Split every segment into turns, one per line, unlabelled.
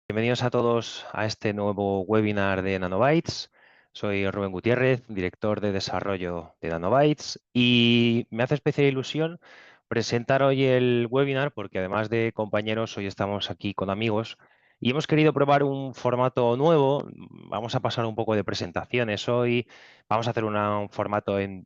Bienvenidos a todos a este nuevo webinar de Nanobytes. Soy Rubén Gutiérrez, director de desarrollo de Nanobytes, y me hace especial ilusión presentar hoy el webinar porque además de compañeros, hoy estamos aquí con amigos y hemos querido probar un formato nuevo. Vamos a pasar un poco de presentaciones hoy, vamos a hacer un formato en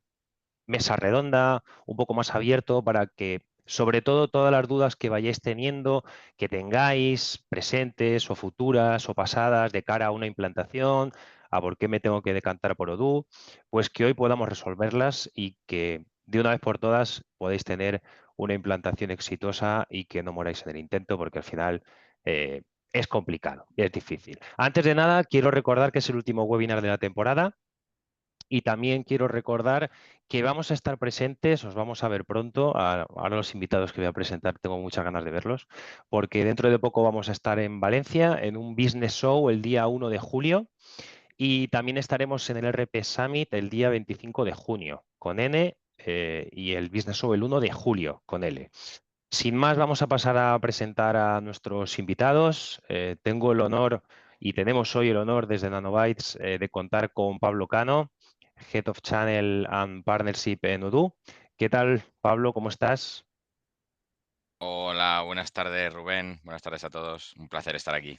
mesa redonda, un poco más abierto para que, sobre todo, todas las dudas que vayáis teniendo, que tengáis presentes o futuras o pasadas de cara a una implantación, a por qué me tengo que decantar por Odoo, pues que hoy podamos resolverlas y que de una vez por todas podáis tener una implantación exitosa y que no moráis en el intento, porque al final es complicado, es difícil. Antes de nada, quiero recordar que es el último webinar de la temporada. Y también quiero recordar que vamos a estar presentes, os vamos a ver pronto. Ahora los invitados que voy a presentar tengo muchas ganas de verlos, porque dentro de poco vamos a estar en Valencia en un Business Show el día 1 de julio y también estaremos en el RP Summit el día 25 de junio con N y el Business Show el 1 de julio con L. Sin más, vamos a pasar a presentar a nuestros invitados. Tengo el honor y tenemos hoy el honor desde Nanobytes de contar con Pablo Cano, Head of Channel and Partnership en Odoo. ¿Qué tal, Pablo? ¿Cómo estás?
Hola, buenas tardes, Rubén. Buenas tardes a todos. Un placer estar aquí.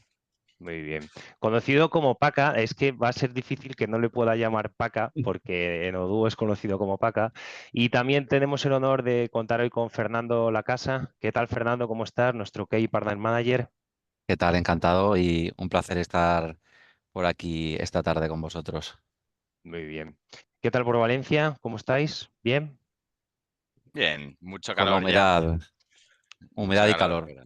Muy bien. Conocido como Paca, es que va a ser difícil que no le pueda llamar Paca, porque en Odoo es conocido como Paca. Y también tenemos el honor de contar hoy con Fernando Lacasa. ¿Qué tal, Fernando? ¿Cómo estás? Nuestro Key Partner Manager.
¿Qué tal? Encantado y un placer estar por aquí esta tarde con vosotros.
Muy bien. ¿Qué tal por Valencia? ¿Cómo estáis? ¿Bien?
Bien, mucho
Con la
calor ya. Mucho
humedad y
calor,
calor.
pero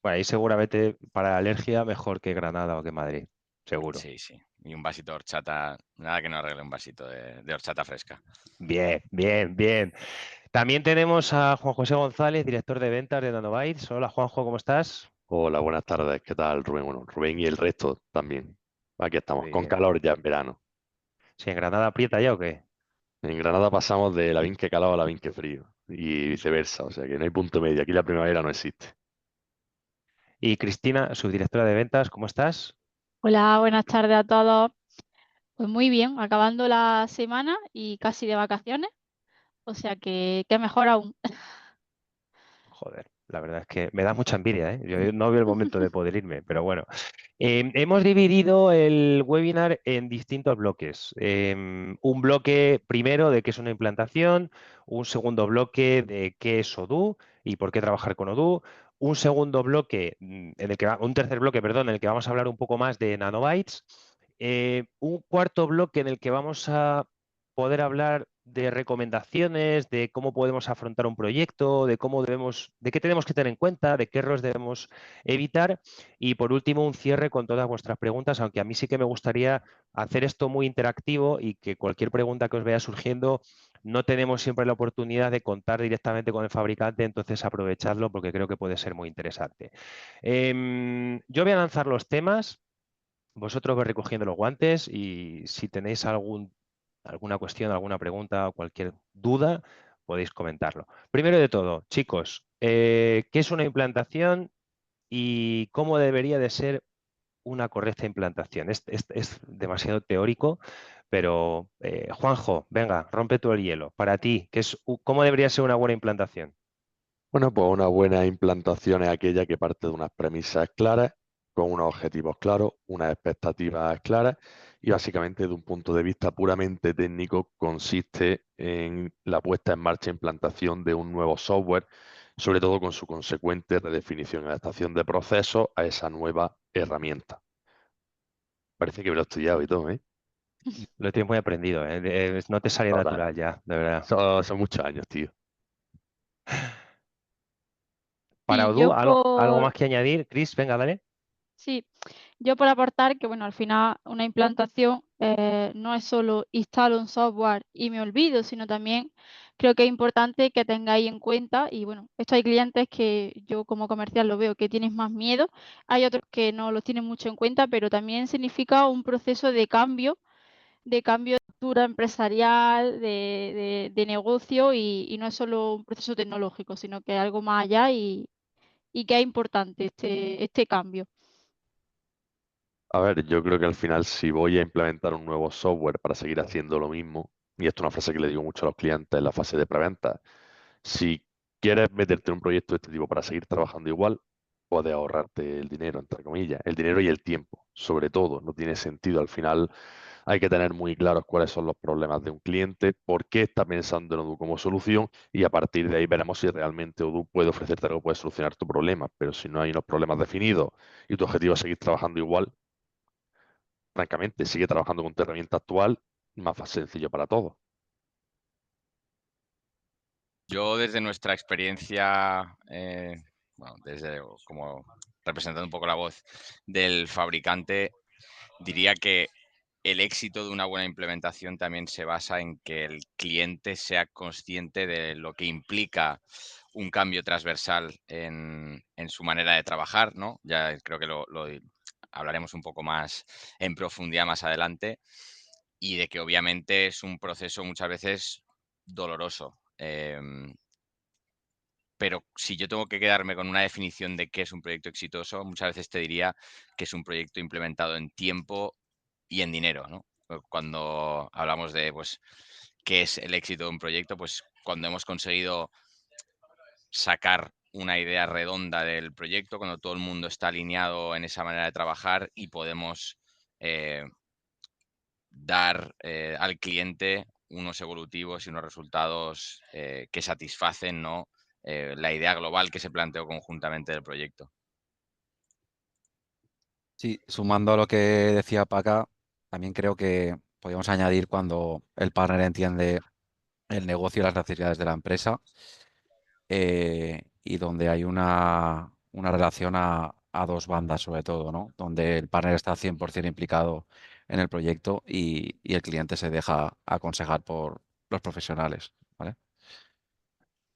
Bueno, ahí seguramente para la alergia mejor que Granada o que Madrid, seguro.
sí, sí. Y un vasito de horchata, nada que no arregle un vasito de horchata fresca.
Bien, bien, bien. También tenemos a Juan José González, director de ventas de Nanobytes. Hola, Juanjo, ¿cómo estás?
Hola, buenas tardes. ¿Qué tal, Rubén? Bueno, Rubén y el resto también. Aquí estamos,
Muy
con
bien.
calor ya en verano.
¿Sí, en Granada aprieta ya o qué?
En Granada pasamos de la
Y,
vinque calor a la vinque frío y viceversa, o sea que no hay punto medio. Aquí la primavera no existe.
y Cristina, subdirectora de ventas, ¿cómo estás?
Hola, buenas tardes a todos. Pues muy bien, acabando la semana y casi de vacaciones, o sea que mejor aún.
Joder, la verdad es que me da mucha envidia, ¿eh? Yo no veo el momento de poder irme, pero bueno. Hemos dividido el webinar en distintos bloques. Un bloque primero de qué es una implantación, un segundo bloque de qué es Odoo y por qué trabajar con Odoo, un segundo bloque un tercer bloque, perdón, en el que vamos a hablar un poco más de Nanobytes, un cuarto bloque en el que vamos a poder hablar de recomendaciones, de cómo podemos afrontar un proyecto, de qué tenemos que tener en cuenta, de qué errores debemos evitar. Y por último, un cierre con todas vuestras preguntas, aunque a mí sí que me gustaría hacer esto muy interactivo y que cualquier pregunta que os vaya surgiendo, no tenemos siempre la oportunidad de contar directamente con el fabricante, entonces aprovechadlo porque creo que puede ser muy interesante. Yo voy a lanzar los temas. Vosotros vais recogiendo los guantes y si tenéis alguna cuestión, alguna pregunta o cualquier duda, podéis comentarlo. Primero de todo, chicos, ¿qué es una implantación y cómo debería de ser una correcta implantación? Es demasiado teórico, pero Juanjo, venga, rompe tú el hielo. Para ti, ¿cómo debería ser una buena implantación?
Bueno, pues una buena implantación es aquella que parte de unas premisas claras, con unos objetivos claros, unas expectativas claras y básicamente de un punto de vista puramente técnico consiste en la puesta en marcha e implantación de un nuevo software, sobre todo con su consecuente redefinición y adaptación de procesos a esa nueva herramienta. Parece que me lo he estudiado y todo, ¿eh?
Lo tienes muy aprendido, ¿eh? No te sale
Total.
natural ya, de verdad.
Son muchos años, tío.
Para
Sí,
Odoo, ¿algo más que añadir? Chris, venga, dale.
sí, yo por aportar que bueno, al final una implantación no es solo instalo un software y me olvido, sino también creo que es importante que tengáis en cuenta, y bueno, esto hay clientes que yo como comercial lo veo que tienes más miedo, hay otros que no los tienen mucho en cuenta, pero también significa un proceso de cambio de cultura empresarial, de negocio y no es solo un proceso tecnológico, sino que es algo más allá y que es importante este cambio.
A ver, yo creo que al final si voy a implementar un nuevo software para seguir haciendo lo mismo, y esto es una frase que le digo mucho a los clientes en la fase de preventa, si quieres meterte en un proyecto de este tipo para seguir trabajando igual, puedes ahorrarte el dinero, entre comillas, el dinero y el tiempo, sobre todo, no tiene sentido. Al final hay que tener muy claros cuáles son los problemas de un cliente, por qué está pensando en Odoo como solución y a partir de ahí veremos si realmente Odoo puede ofrecerte algo, puede solucionar tu problema. Pero si no hay unos problemas definidos y tu objetivo es seguir trabajando igual, francamente, sigue trabajando con tu herramienta actual, más sencillo para todos.
Yo desde nuestra experiencia, bueno, desde como representando un poco la voz del fabricante, diría que el éxito de una buena implementación también se basa en que el cliente sea consciente de lo que implica un cambio transversal en su manera de trabajar, ¿no? Ya creo que lo hablaremos un poco más en profundidad más adelante, y de que obviamente es un proceso muchas veces doloroso. Pero si yo tengo que quedarme con una definición de qué es un proyecto exitoso, muchas veces te diría que es un proyecto implementado en tiempo y en dinero, ¿no? Cuando hablamos de, pues, qué es el éxito de un proyecto, pues cuando hemos conseguido sacar una idea redonda del proyecto, cuando todo el mundo está alineado en esa manera de trabajar y podemos eh, dar al cliente unos evolutivos y unos resultados que satisfacen, ¿no? La idea global que se planteó conjuntamente del proyecto.
Sí, sumando a lo que decía Paca, también creo que podríamos añadir cuando el partner entiende el negocio y las necesidades de la empresa y donde hay una relación a dos bandas sobre todo, ¿no? Donde el partner está 100% implicado en el proyecto y el cliente se deja aconsejar por los profesionales, ¿vale?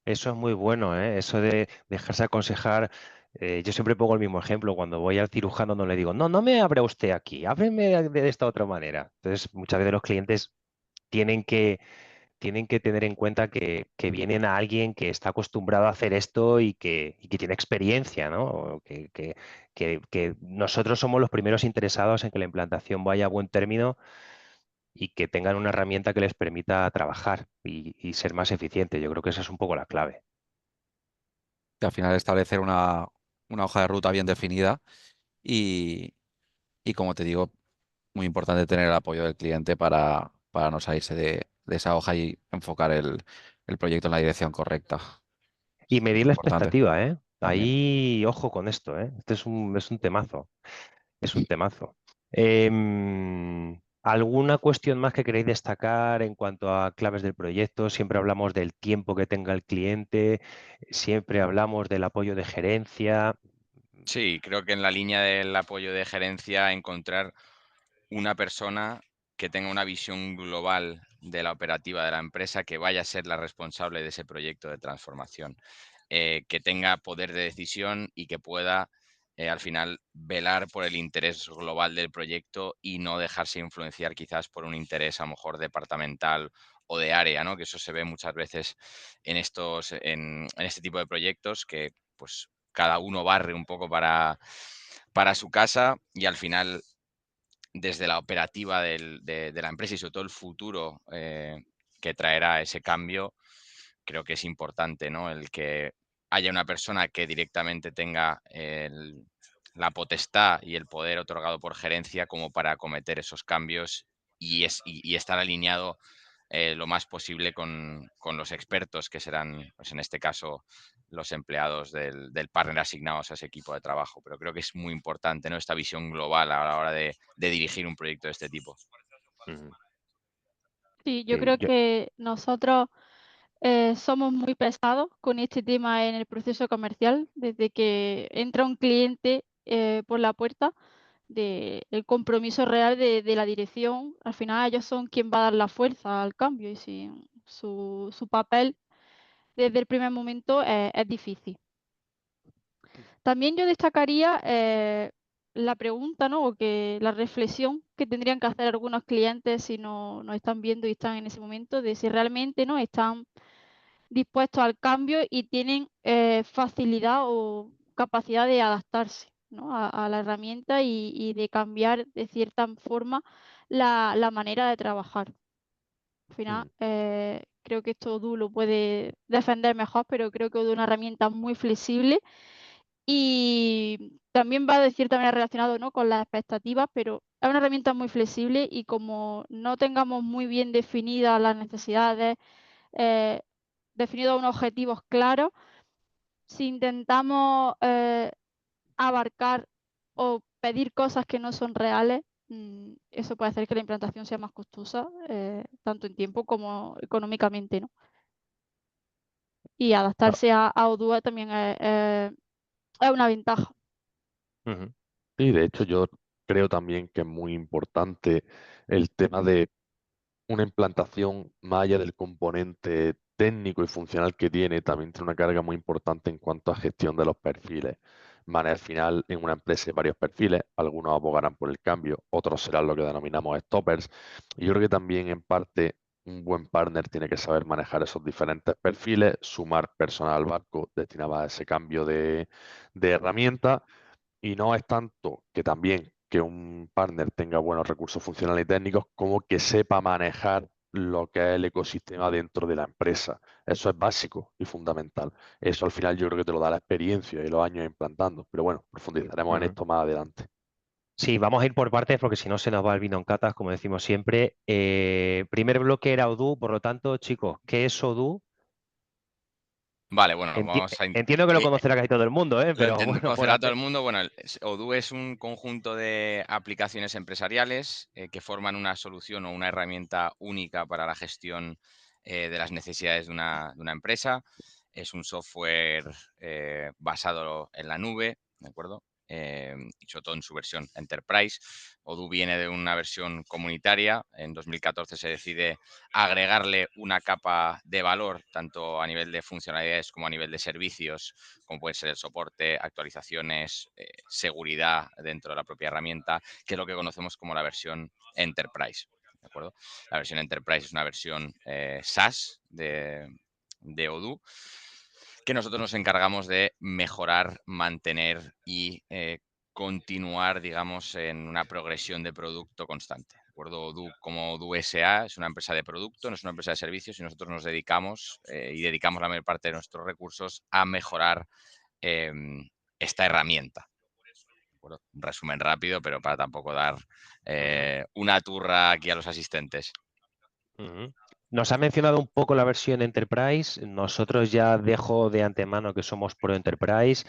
Eso es muy bueno, ¿eh? Eso de dejarse aconsejar. Yo siempre pongo el mismo ejemplo. Cuando voy al cirujano no le digo, no, no me abra usted aquí, ábreme de esta otra manera. Entonces, muchas veces los clientes tienen que tener en cuenta que vienen a alguien que está acostumbrado a hacer esto y que tiene experiencia, ¿no? O que nosotros somos los primeros interesados en que la implantación vaya a buen término y que tengan una herramienta que les permita trabajar y ser más eficientes. Yo creo que esa es un poco la clave.
Que al final establecer una hoja de ruta bien definida y, y como te digo, muy importante tener el apoyo del cliente para no salirse de esa hoja y enfocar el proyecto en la dirección correcta.
Y
Muy
medir la
importante
expectativa, ¿eh?
también.
Ahí, ojo con esto, ¿eh? Este es un temazo. Es un temazo. ¿Alguna cuestión más que queréis destacar en cuanto a claves del proyecto? Siempre hablamos del tiempo que tenga el cliente, siempre hablamos del apoyo de gerencia.
Sí, creo que en la línea del apoyo de gerencia, encontrar una persona que tenga una visión global de la operativa de la empresa, que vaya a ser la responsable de ese proyecto de transformación, que tenga poder de decisión y que pueda al final velar por el interés global del proyecto y no dejarse influenciar quizás por un interés a lo mejor departamental o de área, ¿no? Que eso se ve muchas veces en este tipo de proyectos, que pues cada uno barre un poco para su casa y al final desde la operativa de la empresa y sobre todo el futuro que traerá ese cambio, creo que es importante, ¿no? El que haya una persona que directamente tenga la potestad y el poder otorgado por gerencia como para acometer esos cambios y estar alineado lo más posible con los expertos que serán, pues en este caso, los empleados del partner asignados a ese equipo de trabajo. Pero creo que es muy importante, ¿no? Esta visión global a la hora de dirigir un proyecto de este tipo.
Ujú.
Sí, yo
Sí,
creo que nosotros somos muy pesados con este tema en el proceso comercial, desde que entra un cliente por la puerta, el compromiso real de la dirección. Al final ellos son quien va a dar la fuerza al cambio y sin su papel desde el primer momento es difícil. También yo destacaría la pregunta, ¿no? O que la reflexión que tendrían que hacer algunos clientes si nos están viendo y están en ese momento, de si realmente no están dispuestos al cambio y tienen facilidad o capacidad de adaptarse. ¿no? a la herramienta y de cambiar de cierta forma la manera de trabajar. Al final, creo que esto Odoo lo puede defender mejor, pero creo que Odoo es una herramienta muy flexible y también va de cierta manera relacionado, ¿no? con las expectativas, pero es una herramienta muy flexible y como no tengamos muy bien definidas las necesidades, definidos unos objetivos claros, si intentamos abarcar o pedir cosas que no son reales, eso puede hacer que la implantación sea más costosa, tanto en tiempo como económicamente, ¿no? Y adaptarse a Odoo también es una ventaja.
Ujú.
Y de hecho yo creo también que es muy importante el tema de una implantación más allá del componente técnico y funcional que tiene, también tiene una carga muy importante en cuanto a gestión de los perfiles. Vale, al final, en una empresa hay varios perfiles, algunos abogarán por el cambio, otros serán lo que denominamos stoppers. Y yo creo que también, en parte, un buen partner tiene que saber manejar esos diferentes perfiles, sumar personal al barco destinado a ese cambio de herramienta y no es tanto que también que un partner tenga buenos recursos funcionales y técnicos, como que sepa manejar lo que es el ecosistema dentro de la empresa. Eso es básico y fundamental. Eso al final yo creo que te lo da la experiencia y los años implantando. Pero bueno, profundizaremos en
Ujú.
esto más adelante.
Sí, vamos a ir por partes porque si no se nos va el vino en catas, como decimos siempre. Primer bloque era Odoo, por lo tanto, chicos, ¿qué es Odoo?
Vale, bueno, vamos a...
Entiendo que lo conocerá casi todo el mundo, pero bueno,
conocerá todo el mundo. Bueno, Odoo es un conjunto de aplicaciones empresariales que forman una solución o una herramienta única para la gestión de las necesidades de una empresa. Es un software basado en la nube, ¿de acuerdo? Y sobre todo en su versión Enterprise. Odoo viene de una versión comunitaria. En 2014 se decide agregarle una capa de valor, tanto a nivel de funcionalidades como a nivel de servicios, como puede ser el soporte, actualizaciones, seguridad dentro de la propia herramienta, que es lo que conocemos como la versión Enterprise. ¿De acuerdo? La versión Enterprise es una versión SaaS de Odoo que nosotros nos encargamos de mejorar, mantener y continuar, digamos, en una progresión de producto constante. ¿De acuerdo? Odoo, como Odoo SA es una empresa de producto, no es una empresa de servicios y nosotros nos dedicamos y dedicamos la mayor parte de nuestros recursos a mejorar esta herramienta. ¿De acuerdo? Un resumen rápido, pero para tampoco dar una turra aquí a los asistentes.
Ujú. Nos ha mencionado un poco la versión Enterprise. Nosotros ya dejo de antemano que somos Pro Enterprise,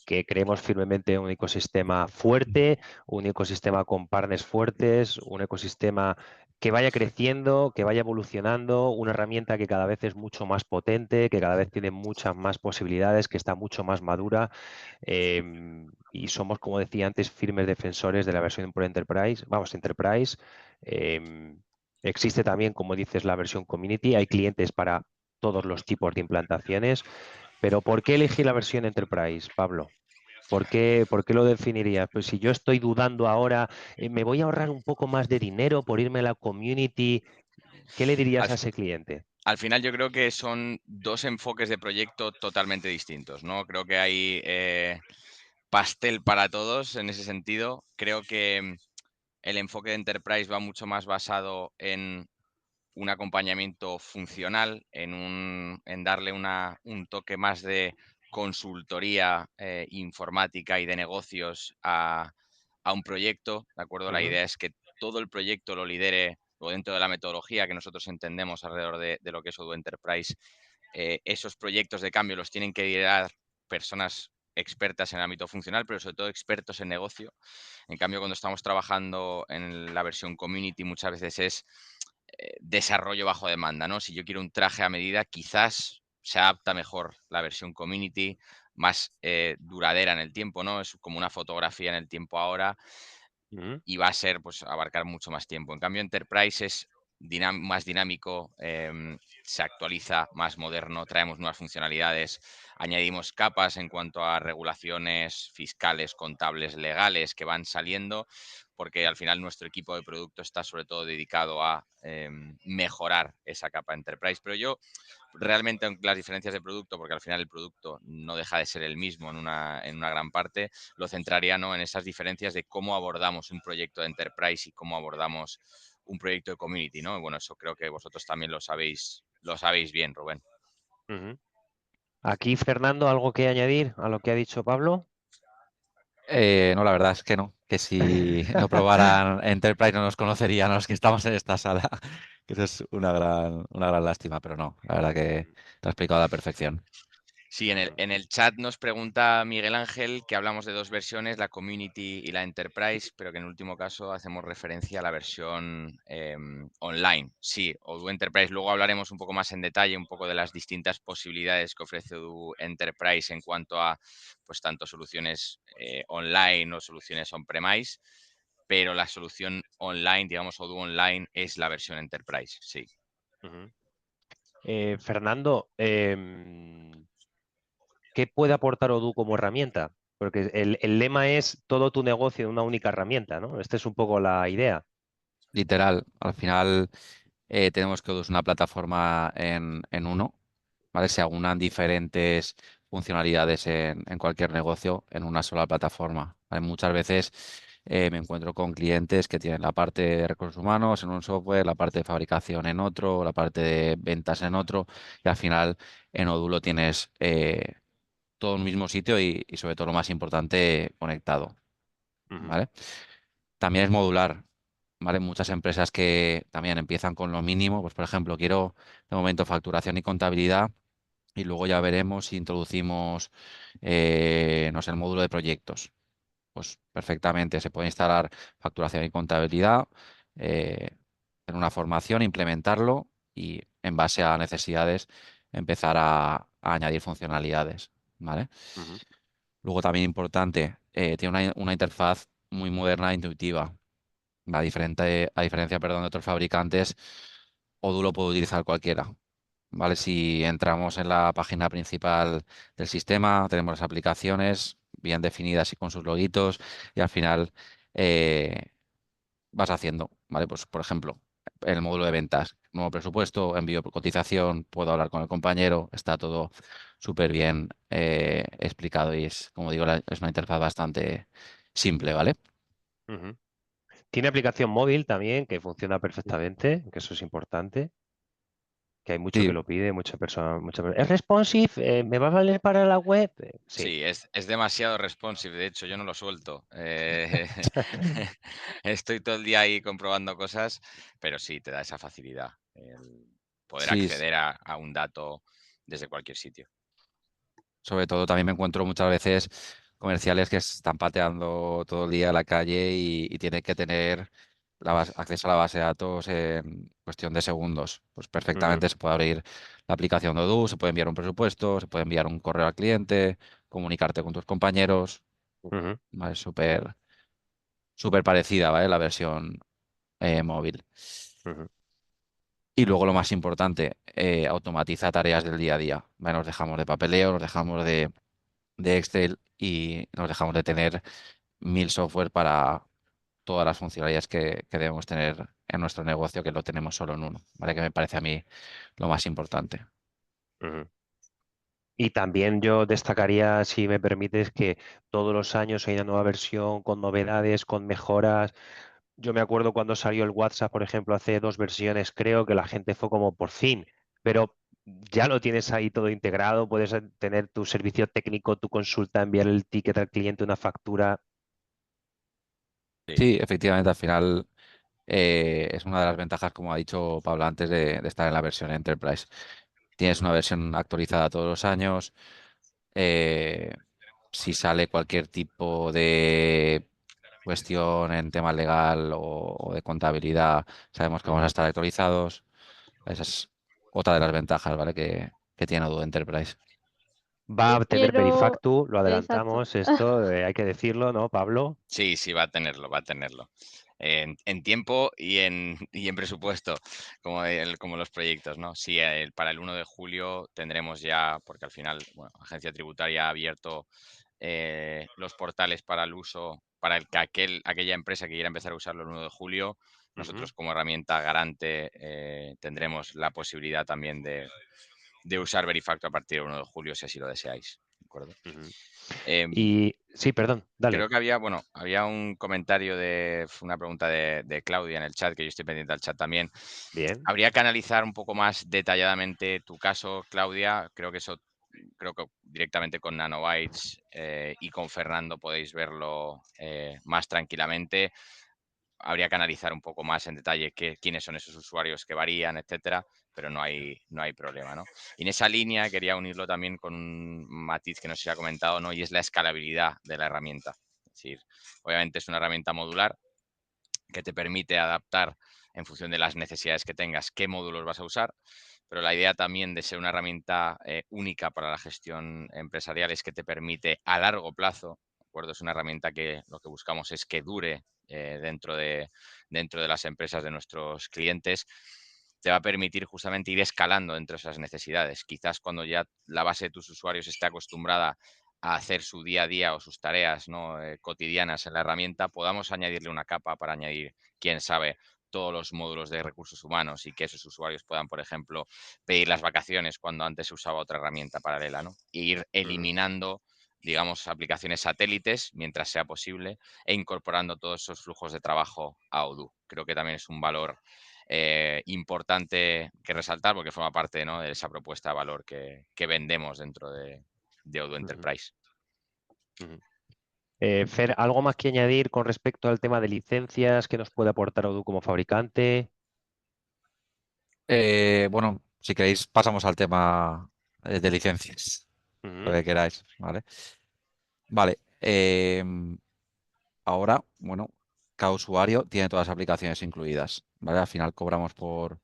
que creemos firmemente en un ecosistema fuerte, un ecosistema con partners fuertes, un ecosistema que vaya creciendo, que vaya evolucionando, una herramienta que cada vez es mucho más potente, que cada vez tiene muchas más posibilidades, que está mucho más madura. Y somos, como decía antes, firmes defensores de la versión Pro Enterprise. Vamos, Enterprise. Existe también, como dices, la versión Community. Hay clientes para todos los tipos de implantaciones. Pero ¿por qué elegir la versión Enterprise, Pablo? ¿Por qué lo definirías? Pues si yo estoy dudando ahora, ¿me voy a ahorrar un poco más de dinero por irme a la Community? ¿Qué le dirías a ese cliente?
Al final yo creo que son dos enfoques de proyecto totalmente distintos, ¿no? Creo que hay pastel para todos en ese sentido. Creo que el enfoque de Enterprise va mucho más basado en un acompañamiento funcional, en darle un toque más de consultoría informática y de negocios a un proyecto, ¿de acuerdo? La idea es que todo el proyecto lo lidere o dentro de la metodología que nosotros entendemos alrededor de lo que es Odoo Enterprise. Esos proyectos de cambio los tienen que liderar personas expertas en el ámbito funcional, pero sobre todo expertos en negocio. En cambio, cuando estamos trabajando en la versión community, muchas veces es desarrollo bajo demanda, ¿no? Si yo quiero un traje a medida, quizás se adapta mejor la versión community, más duradera en el tiempo, ¿no? Es como una fotografía en el tiempo ahora y va a ser, pues, abarcar mucho más tiempo. En cambio, Enterprise es más dinámico, se actualiza, más moderno, traemos nuevas funcionalidades, añadimos capas en cuanto a regulaciones fiscales, contables, legales que van saliendo, porque al final nuestro equipo de producto está sobre todo dedicado a mejorar esa capa Enterprise. Pero yo realmente las diferencias de producto, porque al final el producto no deja de ser el mismo en una gran parte, lo centraría, ¿no?, en esas diferencias de cómo abordamos un proyecto de Enterprise y cómo abordamos un proyecto de Community, ¿no? Bueno, eso creo que vosotros también lo sabéis bien, Rubén.
Ujú. Aquí, Fernando, ¿algo que añadir a lo que ha dicho Pablo?
No, la verdad es que no. Que si no probaran Enterprise no nos conocerían a los que estamos en esta sala. Que eso es una gran lástima, pero no, la verdad que te ha explicado a la perfección.
Sí, en el chat nos pregunta Miguel Ángel que hablamos de dos versiones, la Community y la Enterprise, pero que en el último caso hacemos referencia a la versión online. Sí, Odoo Enterprise. Luego hablaremos un poco más en detalle, un poco de las distintas posibilidades que ofrece Odoo Enterprise en cuanto a, pues, tanto soluciones online o soluciones on-premise, pero la solución online, digamos, Odoo Online, es la versión Enterprise, sí.
Ujú. Fernando, ¿qué puede aportar Odoo como herramienta? Porque el lema es todo tu negocio en una única herramienta, ¿no? Esta es un poco la idea.
Literal, al final tenemos que usar una plataforma en uno, ¿vale? Se aunan diferentes funcionalidades en cualquier negocio en una sola plataforma, ¿vale? Muchas veces me encuentro con clientes que tienen la parte de recursos humanos en un software, la parte de fabricación en otro, la parte de ventas en otro, y al final en Odoo lo tienes todo en un mismo sitio y sobre todo lo más importante, conectado,
Ujú.
¿vale? También es modular, ¿vale? Muchas empresas que también empiezan con lo mínimo, pues por ejemplo, quiero de momento facturación y contabilidad y luego ya veremos si introducimos, no sé, el módulo de proyectos. Pues perfectamente se puede instalar facturación y contabilidad, en una formación, implementarlo y en base a necesidades empezar a añadir funcionalidades, ¿vale?
Ujú.
Luego también importante, tiene una interfaz muy moderna e intuitiva. A diferencia, perdón, de otros fabricantes, Odoo lo puede utilizar cualquiera. ¿Vale? Si entramos en la página principal del sistema, tenemos las aplicaciones bien definidas y con sus loguitos, y al final eh, vas haciendo, ¿vale? Pues, por ejemplo, el módulo de ventas, nuevo presupuesto, envío por cotización, puedo hablar con el compañero, está todo súper bien explicado y es, como digo, es una interfaz bastante simple, ¿vale?
Ujú. Tiene aplicación móvil también que funciona perfectamente, que eso es importante, que hay mucho que
Sí,
lo pide, mucha persona, ¿Es responsive? ¿Me va a valer para la web? Sí.
Sí, es demasiado responsive, de hecho yo no lo suelto. Estoy todo el día ahí comprobando cosas, pero sí, te da esa facilidad, el poder
sí,
acceder a un dato desde cualquier sitio.
sobre todo también me encuentro muchas veces comerciales que están pateando todo el día a la calle y tienen que tener acceso a la base de datos en cuestión de segundos. Pues
Ujú.
perfectamente se puede abrir la aplicación de Odoo, se puede enviar un presupuesto, se puede enviar un correo al cliente, comunicarte con tus compañeros.
Ujú.
¿Vale? Súper parecida, ¿vale? La versión móvil.
Ujú.
Y luego lo más importante, automatiza tareas del día a día. ¿Vale? Nos dejamos de papeleo, nos dejamos de Excel y nos dejamos de tener 1000 software para todas las funcionalidades que debemos tener en nuestro negocio, que lo tenemos solo en uno, ¿vale? Que me parece a mí lo más importante.
Ujú. Y también yo destacaría, si me permites, que todos los años hay una nueva versión con novedades, con mejoras. Yo me acuerdo cuando salió el WhatsApp, por ejemplo, hace 2 versiones, creo que la gente fue como por fin, pero ya lo tienes ahí todo integrado, puedes tener tu servicio técnico, tu consulta, enviar el ticket al cliente, una factura.
Sí,
Sí, efectivamente, al final es una de las ventajas, como ha dicho Pablo antes, de estar en la versión Enterprise. Tienes
Ujú.
una versión actualizada todos los años. eh, si sale cualquier tipo de cuestión en tema legal o de contabilidad, sabemos que vamos a
Ujú.
estar actualizados. Esa es otra de las ventajas, ¿vale? Que tiene Odoo Enterprise.
Va
Yo
a tener
quiero,
Verifactu, lo
exacto.
adelantamos, esto hay que decirlo, ¿no, Pablo?
sí, va a tenerlo, va a tenerlo. en tiempo y en presupuesto, como los proyectos, ¿no? Sí, para el 1 de julio tendremos ya, porque al final, bueno, Agencia Tributaria ha abierto los portales para el uso, para aquella empresa que quiera empezar a usarlo el 1 de julio. Nosotros como herramienta garante tendremos la posibilidad también de usar Verifacto a partir del 1 de julio, si así lo deseáis. ¿De acuerdo?
Y sí, perdón, dale.
Creo que había un comentario una pregunta de Claudia en el chat, que yo estoy pendiente del chat también.
Bien.
Habría que analizar un poco más detalladamente tu caso, Claudia. Creo que directamente con Nanobytes y con Fernando podéis verlo más tranquilamente. Habría que analizar un poco más en detalle quiénes son esos usuarios que varían, etcétera, pero no hay problema, ¿no? Y en esa línea quería unirlo también con un matiz que no se ha comentado, ¿no? Y es la escalabilidad de la herramienta. Es decir, obviamente es una herramienta modular que te permite adaptar en función de las necesidades que tengas qué módulos vas a usar, pero la idea también de ser una herramienta única para la gestión empresarial es que te permite a largo plazo, ¿de acuerdo? Es una herramienta que lo que buscamos es que dure dentro de las empresas de nuestros clientes. Te va a permitir justamente ir escalando entre esas necesidades. Quizás cuando ya la base de tus usuarios esté acostumbrada a hacer su día a día o sus tareas, ¿no? Cotidianas en la herramienta, podamos añadirle una capa para añadir, quién sabe, todos los módulos de recursos humanos y que esos usuarios puedan, por ejemplo, pedir las vacaciones cuando antes se usaba otra herramienta paralela, ¿no? E ir eliminando, digamos, aplicaciones satélites mientras sea posible e incorporando todos esos flujos de trabajo a Odoo. Creo que también es un valor importante que resaltar porque forma parte, ¿no? de esa propuesta de valor que vendemos dentro de Odoo Enterprise.
Fer, ¿algo más que añadir con respecto al tema de licencias que nos puede aportar Odoo como fabricante?
Bueno, si queréis pasamos al tema de licencias, lo que queráis, ¿vale? Vale, ahora, bueno, cada usuario tiene todas las aplicaciones incluidas, ¿vale? Al final cobramos por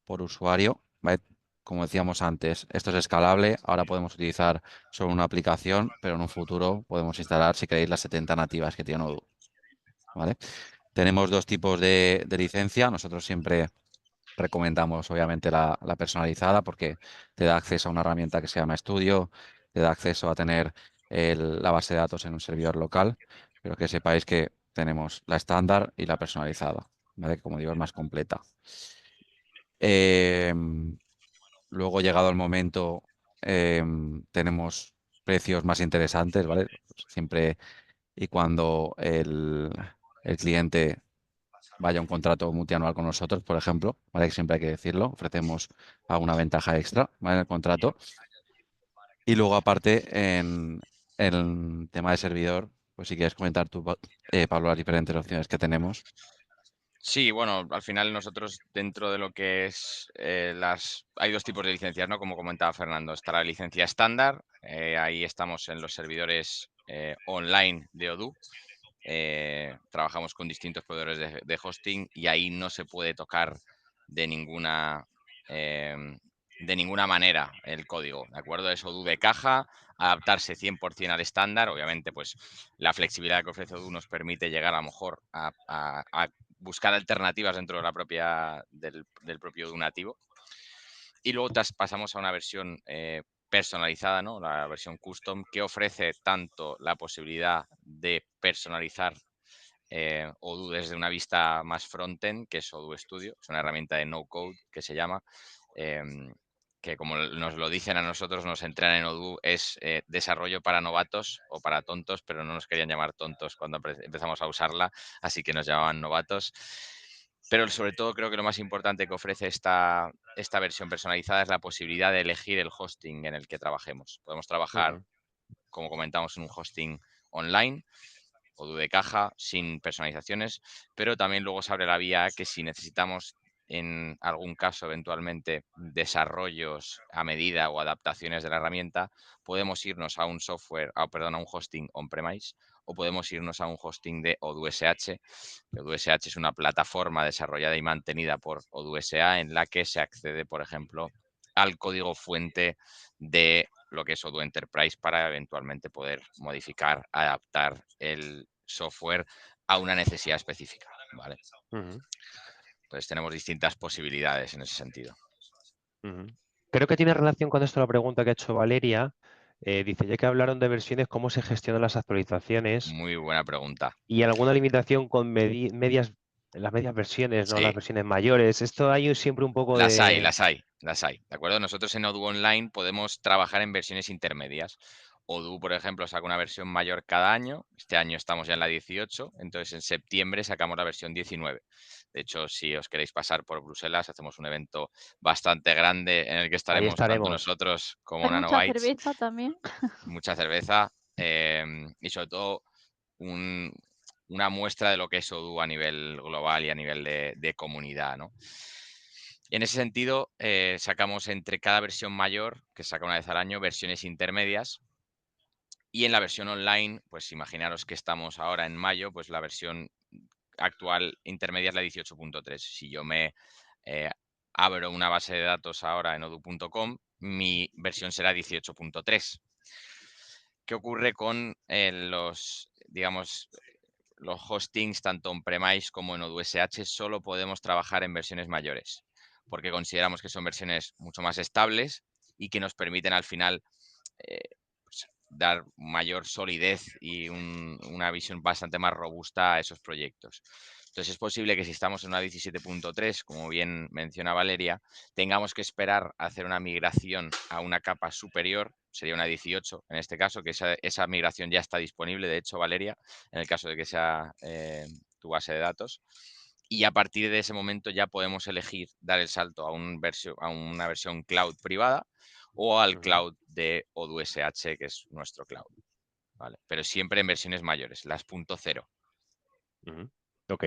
usuario, ¿vale? Como decíamos antes, esto es escalable, ahora podemos utilizar solo una aplicación, pero en un futuro podemos instalar, si queréis, las 70 nativas que tiene Odoo, ¿vale? Tenemos dos tipos de licencia, nosotros siempre recomendamos obviamente la personalizada porque te da acceso a una herramienta que se llama Studio, te da acceso a tener la base de datos en un servidor local, pero que sepáis que tenemos la estándar y la personalizada, ¿vale? Que como digo es más completa. Luego, llegado el momento, tenemos precios más interesantes, ¿vale? Siempre y cuando el cliente vaya a un contrato multianual con nosotros, por ejemplo, ¿vale? Que siempre hay que decirlo, ofrecemos alguna ventaja extra, ¿vale? En el contrato. Y luego, aparte, en el tema de servidor, pues si quieres comentar tú, Pablo, las diferentes opciones que tenemos.
Sí, bueno, al final nosotros dentro de lo que es hay dos tipos de licencias, ¿no? Como comentaba Fernando, está la licencia estándar, ahí estamos en los servidores online de Odoo, trabajamos con distintos proveedores de hosting y ahí no se puede tocar de ninguna manera el código, ¿de acuerdo? Es Odoo de caja, adaptarse 100% al estándar, obviamente pues la flexibilidad que ofrece Odoo nos permite llegar a lo mejor a buscar alternativas dentro de del propio Odoo nativo. Y luego pasamos a una versión personalizada, ¿no? La versión custom, que ofrece tanto la posibilidad de personalizar Odoo desde una vista más frontend, que es Odoo Studio, es una herramienta de no-code que se llama, que como nos lo dicen a nosotros, nos entrenan en Odoo, es desarrollo para novatos o para tontos, pero no nos querían llamar tontos cuando empezamos a usarla, así que nos llamaban novatos. Pero sobre todo creo que lo más importante que ofrece esta versión personalizada es la posibilidad de elegir el hosting en el que trabajemos. Podemos trabajar, como comentamos, en un hosting online, Odoo de caja, sin personalizaciones, pero también luego se abre la vía a que si necesitamos en algún caso eventualmente desarrollos a medida o adaptaciones de la herramienta, podemos irnos a un a un hosting on-premise o podemos irnos a un hosting de Odoo SH. Odoo SH es una plataforma desarrollada y mantenida por Odoo SA en la que se accede, por ejemplo, al código fuente de lo que es Odoo Enterprise para eventualmente poder modificar, adaptar software a una necesidad específica, ¿vale?
Ujú,
Entonces tenemos distintas posibilidades en ese sentido.
ujú. Creo que tiene relación con esto la pregunta que ha hecho Valeria. Dice, ya que hablaron de versiones, ¿cómo se gestionan las actualizaciones?
Muy buena pregunta.
Y alguna limitación con las medias versiones, no las
Sí,
versiones mayores. Esto hay siempre un poco
las hay,
de...
las hay, las hay. ¿De acuerdo? Nosotros en Odoo Online podemos trabajar en versiones intermedias. Odoo, por ejemplo, saca una versión mayor cada año. Este año estamos ya en la 18, entonces en septiembre sacamos la versión 19. De hecho, si os queréis pasar por Bruselas, hacemos un evento bastante grande en el que
Ahí
estaremos tanto
estaremos.
nosotros como
Hay mucha
Nanobytes,
cerveza también.
mucha cerveza y sobre todo un- una muestra de lo que es Odoo a nivel global y a nivel de comunidad, ¿no? En ese sentido, sacamos entre cada versión mayor, que saca una vez al año, versiones intermedias. Y en la versión online, pues imaginaros que estamos ahora en mayo, pues la versión actual intermedia es la 18.3. Si yo me eh, abro una base de datos ahora en odoo.com, mi versión será 18.3. ¿Qué ocurre con digamos, los hostings, tanto on-premise como en Odoo SH? Solo podemos trabajar en versiones mayores, porque consideramos que son versiones mucho más estables y que nos permiten al final pues, dar mayor solidez y una visión bastante más robusta a esos proyectos. Entonces es posible que si estamos en una 17.3, como bien menciona Valeria, tengamos que esperar a hacer una migración a una capa superior, sería una 18 en este caso, que esa migración ya está disponible, de hecho, Valeria, en el caso de que sea tu base de datos. Y a partir de ese momento ya podemos elegir dar el salto a una versión cloud privada o al
Ujú,
cloud de Odoo SH, que es nuestro cloud. ¿Vale? Pero siempre en versiones mayores, las .0.
ujú. Ok.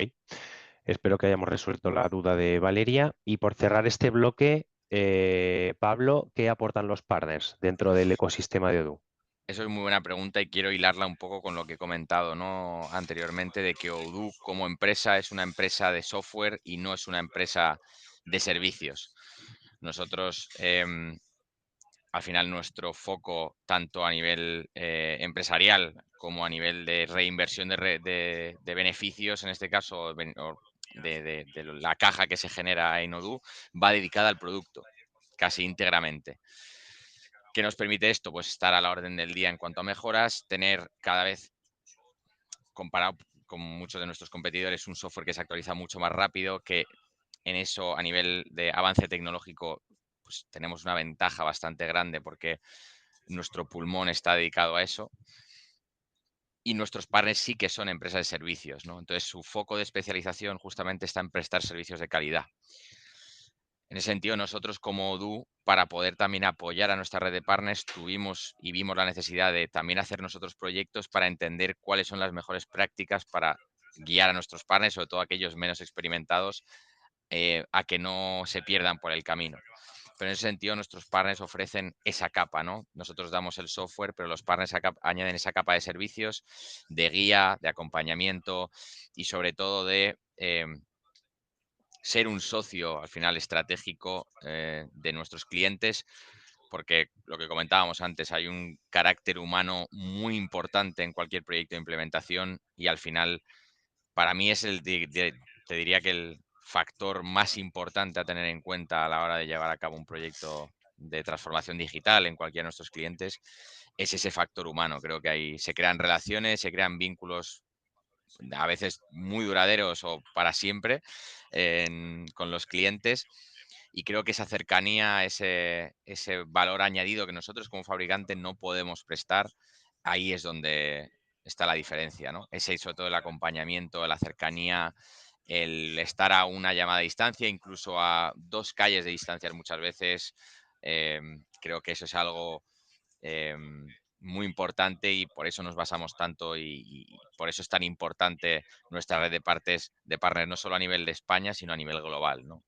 Espero que hayamos resuelto la duda de Valeria. Y por cerrar este bloque, Pablo, ¿qué aportan los partners dentro del ecosistema de Odoo?
Eso es muy buena pregunta y quiero hilarla un poco con lo que he comentado, ¿no? Anteriormente, de que Odoo como empresa es una empresa de software y no es una empresa de servicios. Nosotros, al final, nuestro foco, tanto a nivel empresarial como a nivel de reinversión de beneficios, en este caso, o de la caja que se genera en Odoo, va dedicada al producto, casi íntegramente. ¿Qué nos permite esto? Pues estar a la orden del día en cuanto a mejoras, tener cada vez, comparado con muchos de nuestros competidores, un software que se actualiza mucho más rápido, que en eso, a nivel de avance tecnológico, pues tenemos una ventaja bastante grande porque nuestro pulmón está dedicado a eso. Y nuestros partners sí que son empresas de servicios, ¿no? Entonces, su foco de especialización justamente está en prestar servicios de calidad. En ese sentido, nosotros como Odoo, para poder también apoyar a nuestra red de partners, tuvimos y vimos la necesidad de también hacer nosotros proyectos para entender cuáles son las mejores prácticas para guiar a nuestros partners, sobre todo aquellos menos experimentados, a que no se pierdan por el camino. Pero en ese sentido, nuestros partners ofrecen esa capa, ¿no? Nosotros damos el software, pero los partners añaden esa capa de servicios, de guía, de acompañamiento y sobre todo de ser un socio al final estratégico de nuestros clientes, porque lo que comentábamos antes, hay un carácter humano muy importante en cualquier proyecto de implementación y al final, para mí es te diría que el factor más importante a tener en cuenta a la hora de llevar a cabo un proyecto de transformación digital en cualquiera de nuestros clientes, es ese factor humano. Creo que ahí se crean relaciones, se crean vínculos a veces muy duraderos o para siempre con los clientes. Y creo que esa cercanía, ese valor añadido que nosotros como fabricante no podemos prestar, ahí es donde está la diferencia, ¿no? Ese, sobre todo el acompañamiento, la cercanía, el estar a una llamada de distancia, incluso a 2 calles de distancia muchas veces. Creo que eso es algo muy importante y por eso nos basamos tanto y por eso es tan importante nuestra red de partners, no solo a nivel de España, sino a nivel global, ¿no?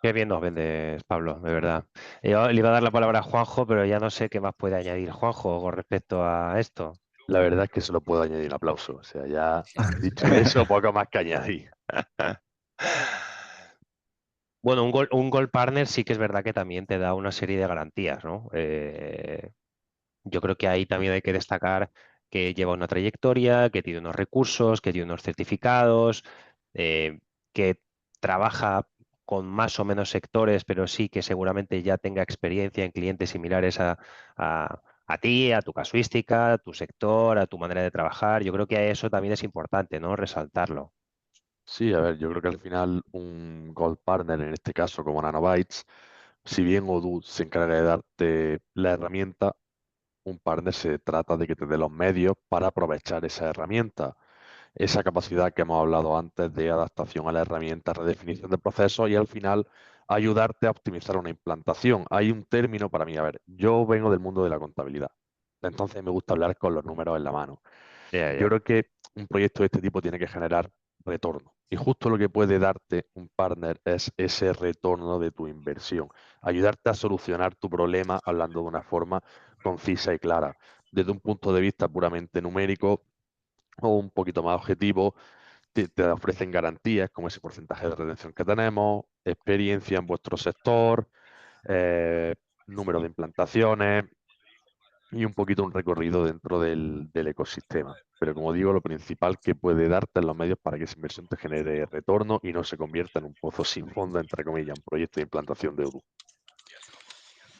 Qué bien nos vendes, Pablo, de verdad. Yo le iba a dar la palabra a Juanjo, pero ya no sé qué más puede añadir Juanjo con respecto a esto.
La verdad es que solo puedo añadir aplauso. O sea, ya dicho eso, poco más que añadir.
Bueno, un Gold Partner sí que es verdad que también te da una serie de garantías, ¿no? Yo creo que ahí también hay que destacar que lleva una trayectoria, que tiene unos recursos, que tiene unos certificados, que trabaja con más o menos sectores, pero sí que seguramente ya tenga experiencia en clientes similares a ti, a tu casuística, a tu sector, a tu manera de trabajar. Yo creo que eso también es importante, ¿no? Resaltarlo.
Sí, a ver, yo creo que al final un Gold Partner, en este caso como Nanobytes, si bien Odoo se encarga de darte la herramienta, un partner se trata de que te dé los medios para aprovechar esa herramienta, esa capacidad que hemos hablado antes de adaptación a la herramienta, redefinición de procesos y al final ayudarte a optimizar una implantación. Hay un término para mí, a ver, yo vengo del mundo de la contabilidad, entonces me gusta hablar con los números en la mano.
Ya,
Yo
ya.
creo que un proyecto de este tipo tiene que generar retorno. Y justo lo que puede darte un partner es ese retorno de tu inversión. Ayudarte a solucionar tu problema hablando de una forma concisa y clara. Desde un punto de vista puramente numérico o un poquito más objetivo, te ofrecen garantías como ese porcentaje de retención que tenemos, experiencia en vuestro sector, número de implantaciones, y un poquito un recorrido dentro del ecosistema. Pero como digo, lo principal que puede darte en los medios para que esa inversión te genere retorno y no se convierta en un pozo sin fondo, entre comillas, un proyecto de implantación de Odoo.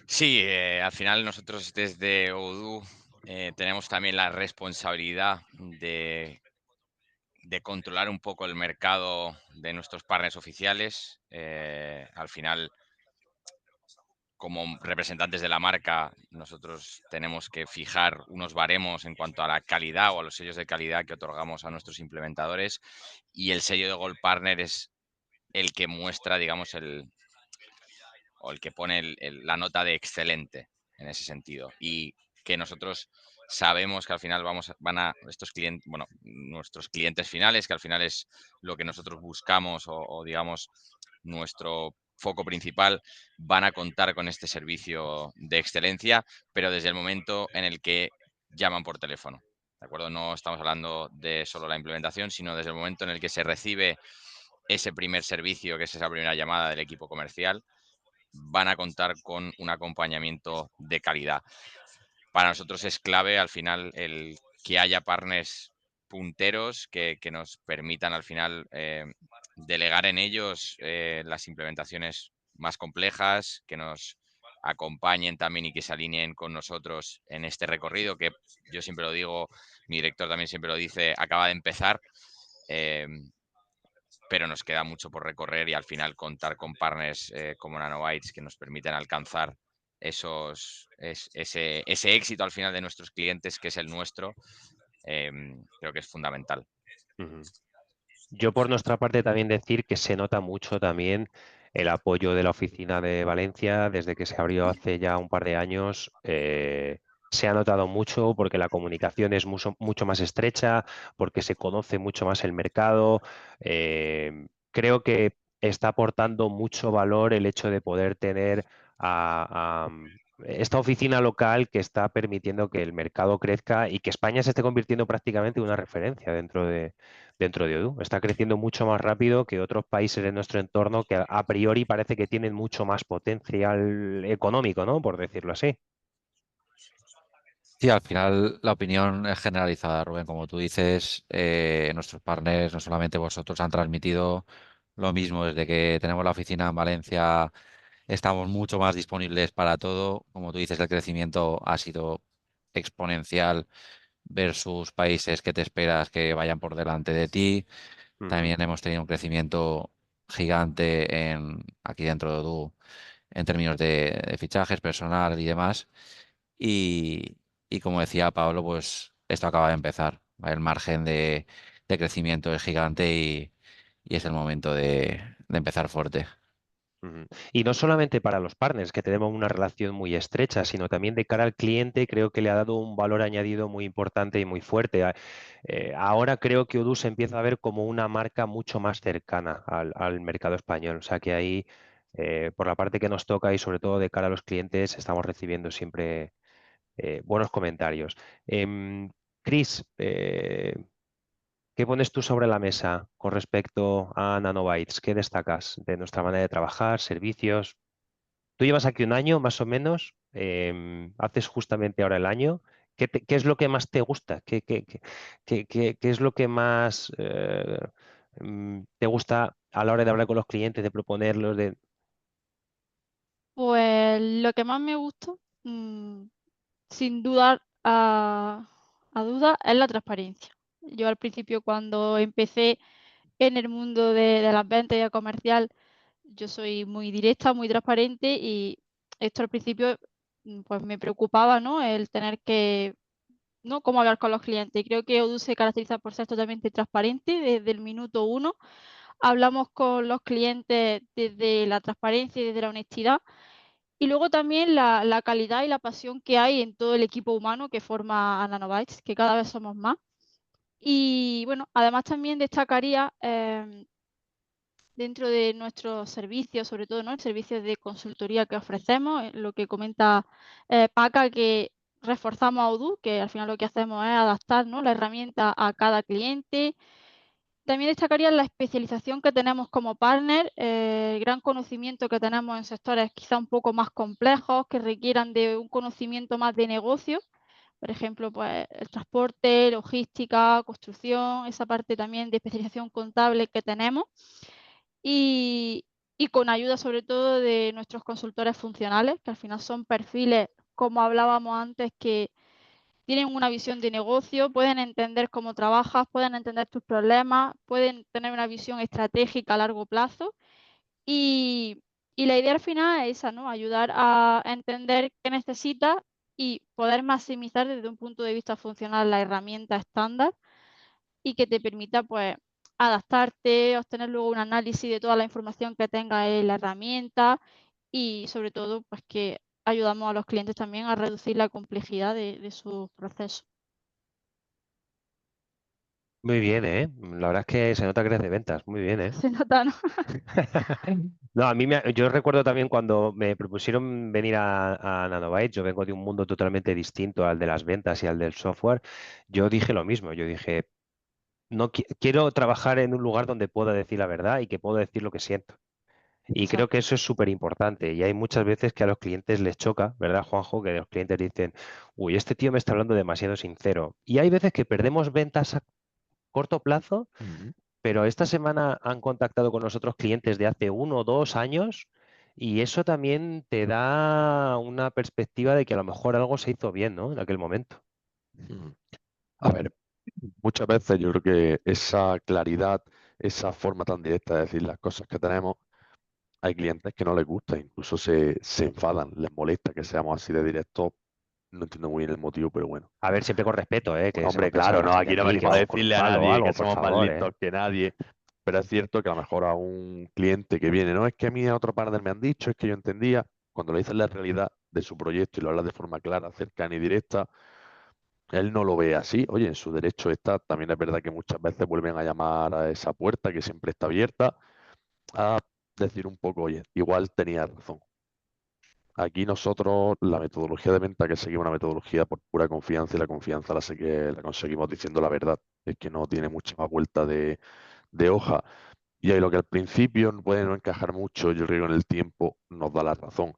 Sí, al final nosotros desde Odoo tenemos también la responsabilidad de controlar un poco el mercado de nuestros partners oficiales. Al final, como representantes de la marca, nosotros tenemos que fijar unos baremos en cuanto a la calidad o a los sellos de calidad que otorgamos a nuestros implementadores, y el sello de Gold Partner es el que muestra, digamos, o el que pone la nota de excelente en ese sentido. Y que nosotros sabemos que al final van a estos clientes, bueno, nuestros clientes finales, que al final es lo que nosotros buscamos o digamos nuestro foco principal, van a contar con este servicio de excelencia, pero desde el momento en el que llaman por teléfono. ¿De acuerdo? No estamos hablando de solo la implementación, sino desde el momento en el que se recibe ese primer servicio, que es esa primera llamada del equipo comercial, van a contar con un acompañamiento de calidad. Para nosotros es clave al final el que haya partners punteros que nos permitan al final delegar en ellos las implementaciones más complejas, que nos acompañen también y que se alineen con nosotros en este recorrido, que yo siempre lo digo, mi director también siempre lo dice, acaba de empezar. Pero nos queda mucho por recorrer y al final contar con partners como Nanobytes que nos permiten alcanzar ese éxito al final de nuestros clientes, que es el nuestro, creo que es fundamental.
Ujú. Yo por nuestra parte también decir que se nota mucho también el apoyo de la oficina de Valencia desde que se abrió hace ya un par de años. Se ha notado mucho porque la comunicación es mucho más estrecha, porque se conoce mucho más el mercado. Creo que está aportando mucho valor el hecho de poder tener esta oficina local que está permitiendo que el mercado crezca y que España se esté convirtiendo prácticamente en una referencia dentro de Odoo. Está creciendo mucho más rápido que otros países de nuestro entorno que a priori parece que tienen mucho más potencial económico, ¿no? Por decirlo así.
Sí, al final la opinión es generalizada, Rubén. Como tú dices, nuestros partners, no solamente vosotros, han transmitido lo mismo. Desde que tenemos la oficina en Valencia, estamos mucho más disponibles para todo. Como tú dices, el crecimiento ha sido exponencial versus países que te esperas que vayan por delante de ti.
Ujú,
También hemos tenido un crecimiento gigante aquí dentro de Odoo en términos de fichajes, personal y demás. Y, y como decía Pablo, pues esto acaba de empezar. El margen de crecimiento es gigante y es el momento de empezar fuerte.
ujú. Y no solamente para los partners, que tenemos una relación muy estrecha, sino también de cara al cliente, creo que le ha dado un valor añadido muy importante y muy fuerte. Ahora creo que Odoo se empieza a ver como una marca mucho más cercana al mercado español. O sea que ahí, por la parte que nos toca y sobre todo de cara a los clientes, estamos recibiendo siempre buenos comentarios. Chris, ¿qué pones tú sobre la mesa con respecto a Nanobytes? ¿Qué destacas de nuestra manera de trabajar, servicios? Tú llevas aquí un año más o menos, haces justamente ahora el año. ¿Qué es lo que más te gusta? ¿Qué es lo que más te gusta a la hora de hablar con los clientes, de proponerlos?
Pues lo que más me gusta, sin dudar a duda, es la transparencia. Yo al principio, cuando empecé en el mundo de las ventas y el comercial, yo soy muy directa, muy transparente, y esto al principio pues me preocupaba, ¿no? El tener que, ¿no? Cómo hablar con los clientes. Y creo que Odoo se caracteriza por ser totalmente transparente desde el minuto uno. Hablamos con los clientes desde la transparencia y desde la honestidad. Y luego también la calidad y la pasión que hay en todo el equipo humano que forma a Nanobytes, que cada vez somos más. Y bueno, además también destacaría dentro de nuestros servicios, sobre todo, ¿no? El servicio de consultoría que ofrecemos, lo que comenta Paca, que reforzamos a Odoo, que al final lo que hacemos es adaptar, ¿no? la herramienta a cada cliente. También destacaría la especialización que tenemos como partner, el gran conocimiento que tenemos en sectores quizá un poco más complejos, que requieran de un conocimiento más de negocio. Por ejemplo, pues el transporte, logística, construcción, esa parte también de especialización contable que tenemos. Y, y con ayuda sobre todo de nuestros consultores funcionales, que al final son perfiles, como hablábamos antes, que tienen una visión de negocio, pueden entender cómo trabajas, pueden entender tus problemas, pueden tener una visión estratégica a largo plazo. Y, y la idea al final es esa, ¿no? Ayudar a entender qué necesitas y poder maximizar desde un punto de vista funcional la herramienta estándar, y que te permita pues adaptarte, obtener luego un análisis de toda la información que tenga en la herramienta, y sobre todo pues que ayudamos a los clientes también a reducir la complejidad de sus procesos.
Muy bien, ¿eh? La verdad es que se nota que eres de ventas. Muy bien, ¿eh?
Se nota, ¿no?
No, yo recuerdo también cuando me propusieron venir a Nanobytes. Yo vengo de un mundo totalmente distinto al de las ventas y al del software. Yo dije lo mismo. Yo dije, no quiero trabajar en un lugar donde pueda decir la verdad y que puedo decir lo que siento. Y creo que
Exacto.
eso es súper importante. Y hay muchas veces que a los clientes les choca, ¿verdad, Juanjo? Que los clientes dicen, uy, este tío me está hablando demasiado sincero. Y hay veces que perdemos ventas a corto plazo,
Ujú.
pero esta semana han contactado con nosotros clientes de hace 1 o 2 años, y eso también te da una perspectiva de que a lo mejor algo se hizo bien, ¿no? En aquel momento.
Ujú. A ver, muchas veces yo creo que esa claridad, esa forma tan directa de decir las cosas que tenemos, hay clientes que no les gusta, incluso se enfadan, les molesta que seamos así de directos. No entiendo muy bien el motivo, pero bueno.
A ver, siempre con respeto, ¿eh? Que
Hombre,
sepas que no se va a
claro, no,
pasar de
aquí no
aquí, que
venimos a
vamos con un
decirle a
palo o
nadie que
algo, por
somos más
favor, ¿eh?
listos que nadie, pero es cierto que a lo mejor a un cliente que viene, no es que a mí a otro partner me han dicho, es que yo entendía, cuando le dices la realidad de su proyecto y lo hablas de forma clara, cercana y directa, él no lo ve así. Oye, en su derecho está. También es verdad que muchas veces vuelven a llamar a esa puerta que siempre está abierta a decir un poco, oye, igual tenía razón. Aquí nosotros, la metodología de venta que seguimos, una metodología por pura confianza, y la confianza la conseguimos diciendo la verdad. Es que no tiene mucha más vuelta de hoja. Y ahí lo que al principio puede no encajar mucho, yo creo que en el tiempo nos da la razón.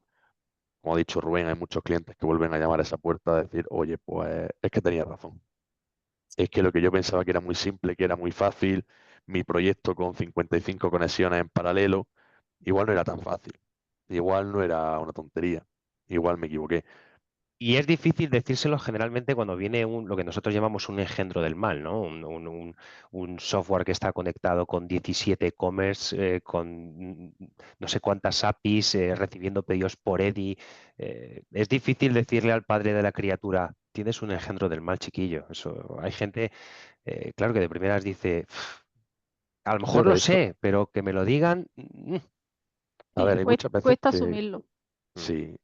Como ha dicho Rubén, hay muchos clientes que vuelven a llamar a esa puerta a decir, oye, pues es que tenía razón. Es que lo que yo pensaba que era muy simple, que era muy fácil, mi proyecto con 55 conexiones en paralelo, igual no era tan fácil. Igual no era una tontería. Igual me equivoqué.
Y es difícil decírselo generalmente cuando viene lo que nosotros llamamos un engendro del mal, ¿no? Un software que está conectado con 17 e-commerce, con no sé cuántas APIs, recibiendo pedidos por EDI. Es difícil decirle al padre de la criatura, tienes un engendro del mal, chiquillo. Eso, hay gente, claro, que de primeras dice, a lo mejor
Pero
lo
eso,
sé, pero que me lo digan.
a
Sí,
ver, hay muchas veces
cuesta
que
asumirlo.
sí,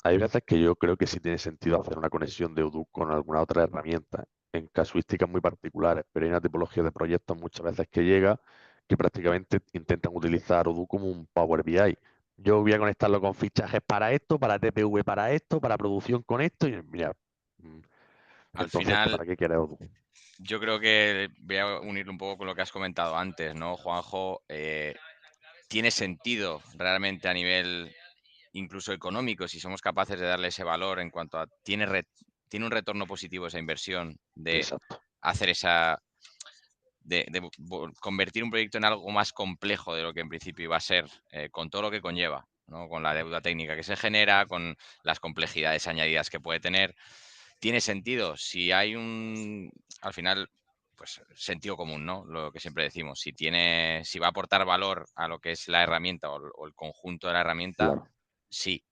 hay veces que yo creo que sí tiene sentido hacer una conexión de Odoo con alguna otra herramienta, en casuísticas muy particulares, pero hay una tipología de proyectos muchas veces que llega que prácticamente intentan utilizar Odoo como un Power BI. Yo voy a conectarlo con fichajes para esto, para TPV para esto, para producción con esto, y mira, mm,
Al
entonces,
final,
¿para qué quieres Odoo?
yo creo que voy a unirlo un poco con lo que has comentado antes, ¿no, Juanjo? Tiene sentido realmente a nivel incluso económico, si somos capaces de darle ese valor en cuanto a tiene un retorno positivo esa inversión de
Exacto.
hacer esa... de convertir un proyecto en algo más complejo de lo que en principio iba a ser, con todo lo que conlleva, ¿no? Con la deuda técnica que se genera, con las complejidades añadidas que puede tener. ¿Tiene sentido? Si hay al final, pues sentido común, ¿no? Lo que siempre decimos, si va a aportar valor a lo que es la herramienta o el conjunto de la herramienta,
Claro.
sí.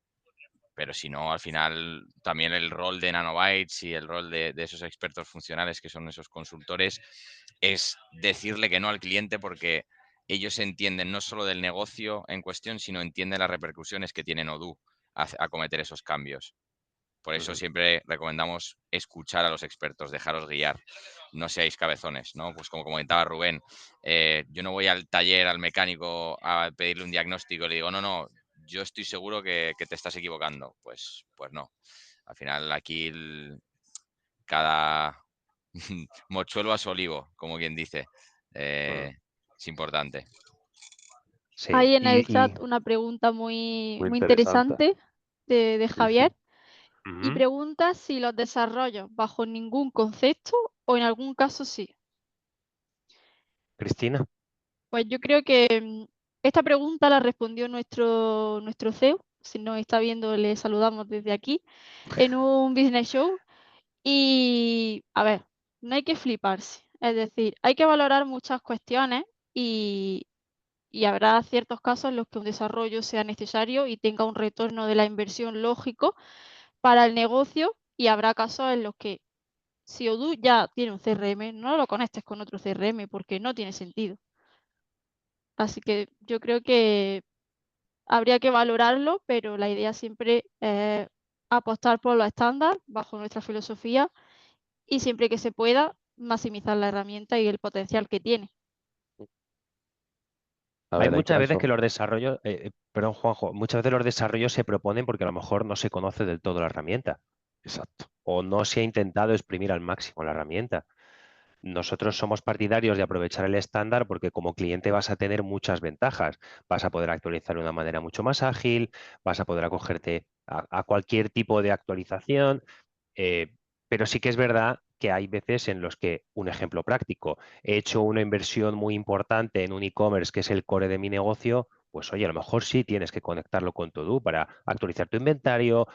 Pero si no, al final también el rol de Nanobytes y el rol de esos expertos funcionales que son esos consultores es decirle que no al cliente, porque ellos entienden no solo del negocio en cuestión, sino entienden las repercusiones que tiene Odoo a cometer esos cambios. Por eso siempre recomendamos escuchar a los expertos, dejaros guiar, no seáis cabezones, ¿no? Pues como comentaba Rubén, yo no voy al taller, al mecánico, a pedirle un diagnóstico y le digo, no, yo estoy seguro que te estás equivocando. Pues no. Al final aquí cada mochuelo a su olivo, como quien dice. Es importante.
Sí,
Hay en el
y
chat una pregunta muy,
Muy
muy
interesante.
interesante de
Sí,
Javier y
ujú.
pregunta si los desarrollos bajo ningún concepto o en algún caso sí.
Cristina,
Pues yo creo que esta pregunta la respondió nuestro CEO. Si nos está viendo, le saludamos desde aquí en un business show. Y a ver, no hay que fliparse. Es decir, hay que valorar muchas cuestiones y habrá ciertos casos en los que un desarrollo sea necesario y tenga un retorno de la inversión lógico para el negocio, y habrá casos en los que si Odoo ya tiene un CRM, no lo conectes con otro CRM porque no tiene sentido. Así que yo creo que habría que valorarlo, pero la idea siempre es apostar por los estándares bajo nuestra filosofía y siempre que se pueda maximizar la herramienta y el potencial que tiene.
A
hay
ver, hay
muchas veces
casos.
que los desarrollos, perdón Juanjo, muchas veces los desarrollos se proponen porque a lo mejor no se conoce del todo la herramienta
Exacto.
o no se ha intentado exprimir al máximo la herramienta. Nosotros somos partidarios de aprovechar el estándar porque como cliente vas a tener muchas ventajas. Vas a poder actualizar de una manera mucho más ágil, vas a poder acogerte a cualquier tipo de actualización, pero sí que es verdad que hay veces en los que, un ejemplo práctico, he hecho una inversión muy importante en un e-commerce que es el core de mi negocio, pues oye, a lo mejor sí tienes que conectarlo con Todo para actualizar tu inventario,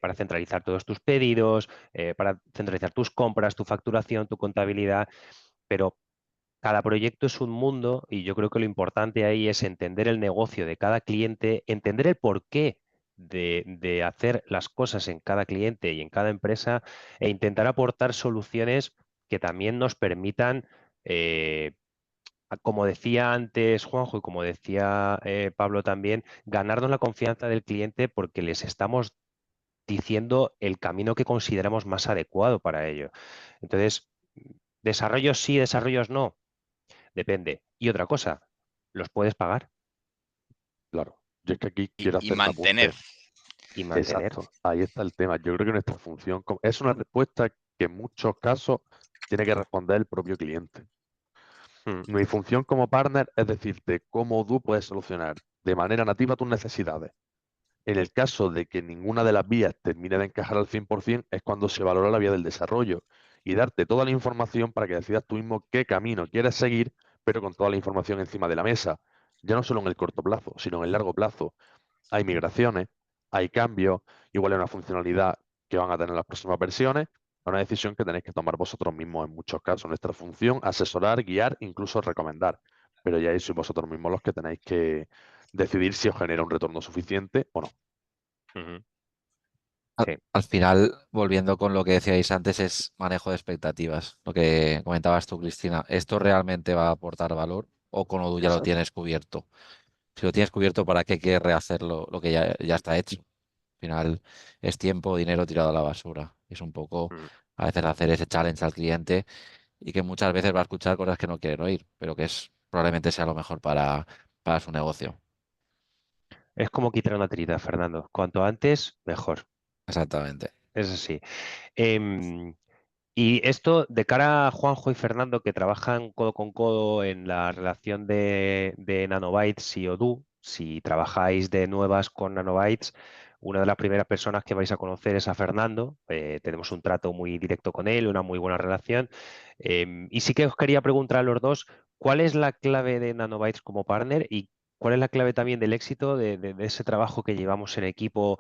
para centralizar todos tus pedidos, para centralizar tus compras, tu facturación, tu contabilidad, pero cada proyecto es un mundo y yo creo que lo importante ahí es entender el negocio de cada cliente, entender el porqué de hacer las cosas en cada cliente y en cada empresa e intentar aportar soluciones que también nos permitan, como decía antes Juanjo y como decía Pablo también, ganarnos la confianza del cliente porque les estamos diciendo el camino que consideramos más adecuado para ello. Entonces, desarrollos sí, desarrollos no. Depende. Y otra cosa, ¿los puedes pagar
Claro. Yo es que aquí
Y,
quiero
y
hacer un
mantener.
apunte.
y mantener?
Exacto. Ahí está el tema. Yo creo que nuestra función es una respuesta que en muchos casos tiene que responder el propio cliente.
Mm,
Mi función como partner es decirte cómo tú puedes solucionar de manera nativa tus necesidades. En el caso de que ninguna de las vías termine de encajar al 100%, es cuando se valora la vía del desarrollo y darte toda la información para que decidas tú mismo qué camino quieres seguir, pero con toda la información encima de la mesa. Ya no solo en el corto plazo, sino en el largo plazo. Hay migraciones, hay cambios, igual hay una funcionalidad que van a tener las próximas versiones, una decisión que tenéis que tomar vosotros mismos en muchos casos. Nuestra función, asesorar, guiar, incluso recomendar. Pero ya ahí sois vosotros mismos los que tenéis que decidir si os genera un retorno suficiente o no.
ujú.
Al,
Sí,
al final, volviendo con lo que decíais antes, es manejo de expectativas. Lo que comentabas tú, Cristina, ¿esto realmente va a aportar valor o con Odoo ya lo
Exacto.
tienes cubierto? Si lo tienes cubierto, ¿para qué quieres rehacer lo que ya está hecho? Al final es tiempo, dinero tirado a la basura. Es un poco
mm.
a veces hacer ese challenge al cliente y que muchas veces va a escuchar cosas que no quieren oír, pero que probablemente sea lo mejor para su negocio.
Es como quitar una tirita, Fernando. Cuanto antes, mejor.
Exactamente.
Es así. Y esto de cara a Juanjo y Fernando, que trabajan codo con codo en la relación de Nanobytes y Odoo, si trabajáis de nuevas con Nanobytes, una de las primeras personas que vais a conocer es a Fernando. Tenemos un trato muy directo con él, una muy buena relación. Y sí que os quería preguntar a los dos, ¿cuál es la clave de Nanobytes como partner y cuál es la clave también del éxito de ese trabajo que llevamos en equipo?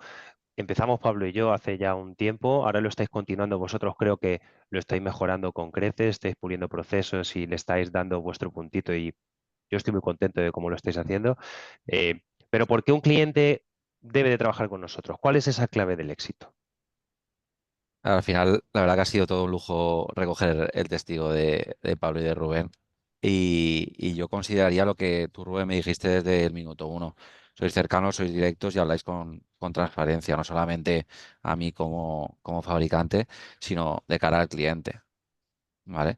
Empezamos Pablo y yo hace ya un tiempo, ahora lo estáis continuando vosotros, creo que lo estáis mejorando con creces, estáis puliendo procesos y le estáis dando vuestro puntito y yo estoy muy contento de cómo lo estáis haciendo. Pero ¿por qué un cliente debe de trabajar con nosotros? ¿Cuál es esa clave del éxito?
Al final, la verdad que ha sido todo un lujo recoger el testigo de Pablo y de Rubén. Y yo consideraría lo que tú, Rubén, me dijiste desde el minuto uno. Sois cercanos, sois directos y habláis con transparencia, no solamente a mí como fabricante, sino de cara al cliente, ¿vale?